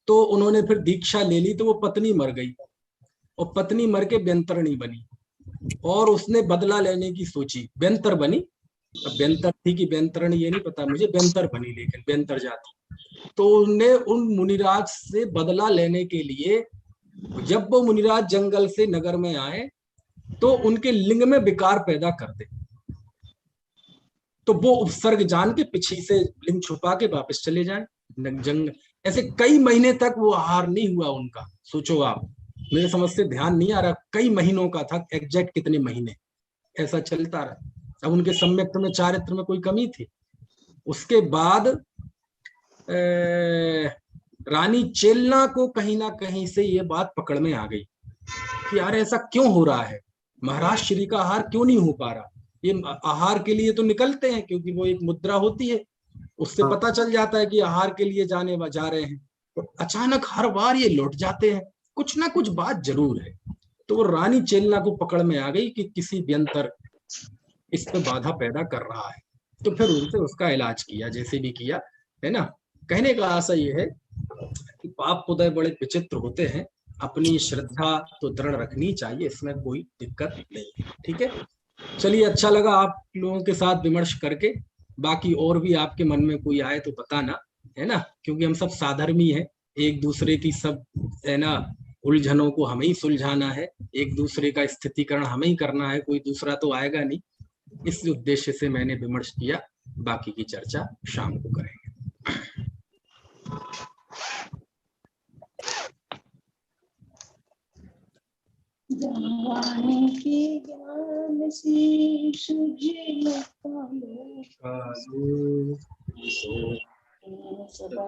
S1: तो उन्होंने फिर दीक्षा ले ली, तो वो पत्नी मर गई और पत्नी मर के व्यंतरणी बनी, और उसने बदला लेने की सोची, व्यंतर बनी। अब व्यंतर थी कि व्यंतरणी ये नहीं पता मुझे, व्यंतर बनी, लेकिन व्यंतर जाति। तो उनने उन मुनिराज से बदला लेने के लिए, जब वो मुनिराज जंगल से नगर में आए तो उनके लिंग में विकार पैदा कर दे, तो वो उपसर्ग जान के पीछे से लिंग छुपा के वापस चले जाए जंग। ऐसे कई महीने तक वो आहार नहीं हुआ उनका, सोचो आप, मेरे समझ से ध्यान नहीं आ रहा, कई महीनों का था, एग्जैक्ट कितने महीने ऐसा चलता रहा। अब उनके सम्यक्त में चारित्र में कोई कमी थी। उसके बाद रानी चेलना को कहीं ना कहीं से ये बात पकड़ में आ गई कि यार ऐसा क्यों हो रहा है, महाराज श्री का आहार क्यों नहीं हो पा रहा। ये आहार के लिए तो निकलते हैं, क्योंकि वो एक मुद्रा होती है, उससे पता चल जाता है कि आहार के लिए जा रहे हैं, और अचानक हर बार ये लौट जाते हैं, कुछ ना कुछ बात जरूर है। तो वो रानी चेलना को पकड़ में आ गई कि किसी व्यंतर इस पे बाधा पैदा कर रहा है। तो फिर उनसे उसका इलाज किया, जैसे भी किया, है ना। कहने का आशा ये है कि पाप उदय बड़े विचित्र होते हैं, अपनी श्रद्धा तो दृढ़ रखनी चाहिए, इसमें कोई दिक्कत नहीं है, ठीक है। चलिए, अच्छा लगा आप लोगों के साथ विमर्श करके। बाकी और भी आपके मन में कोई आए तो बताना, है ना, क्योंकि हम सब साधर्मी हैं, एक दूसरे की सब, है ना, उलझनों को हमें ही सुलझाना है, एक दूसरे का स्थितिकरण हमें ही करना है, कोई दूसरा तो आएगा नहीं। इस उद्देश्य से मैंने विमर्श किया, बाकी की चर्चा शाम को करेंगे।
S3: जानवाने की ज्ञान सी सुझ सदा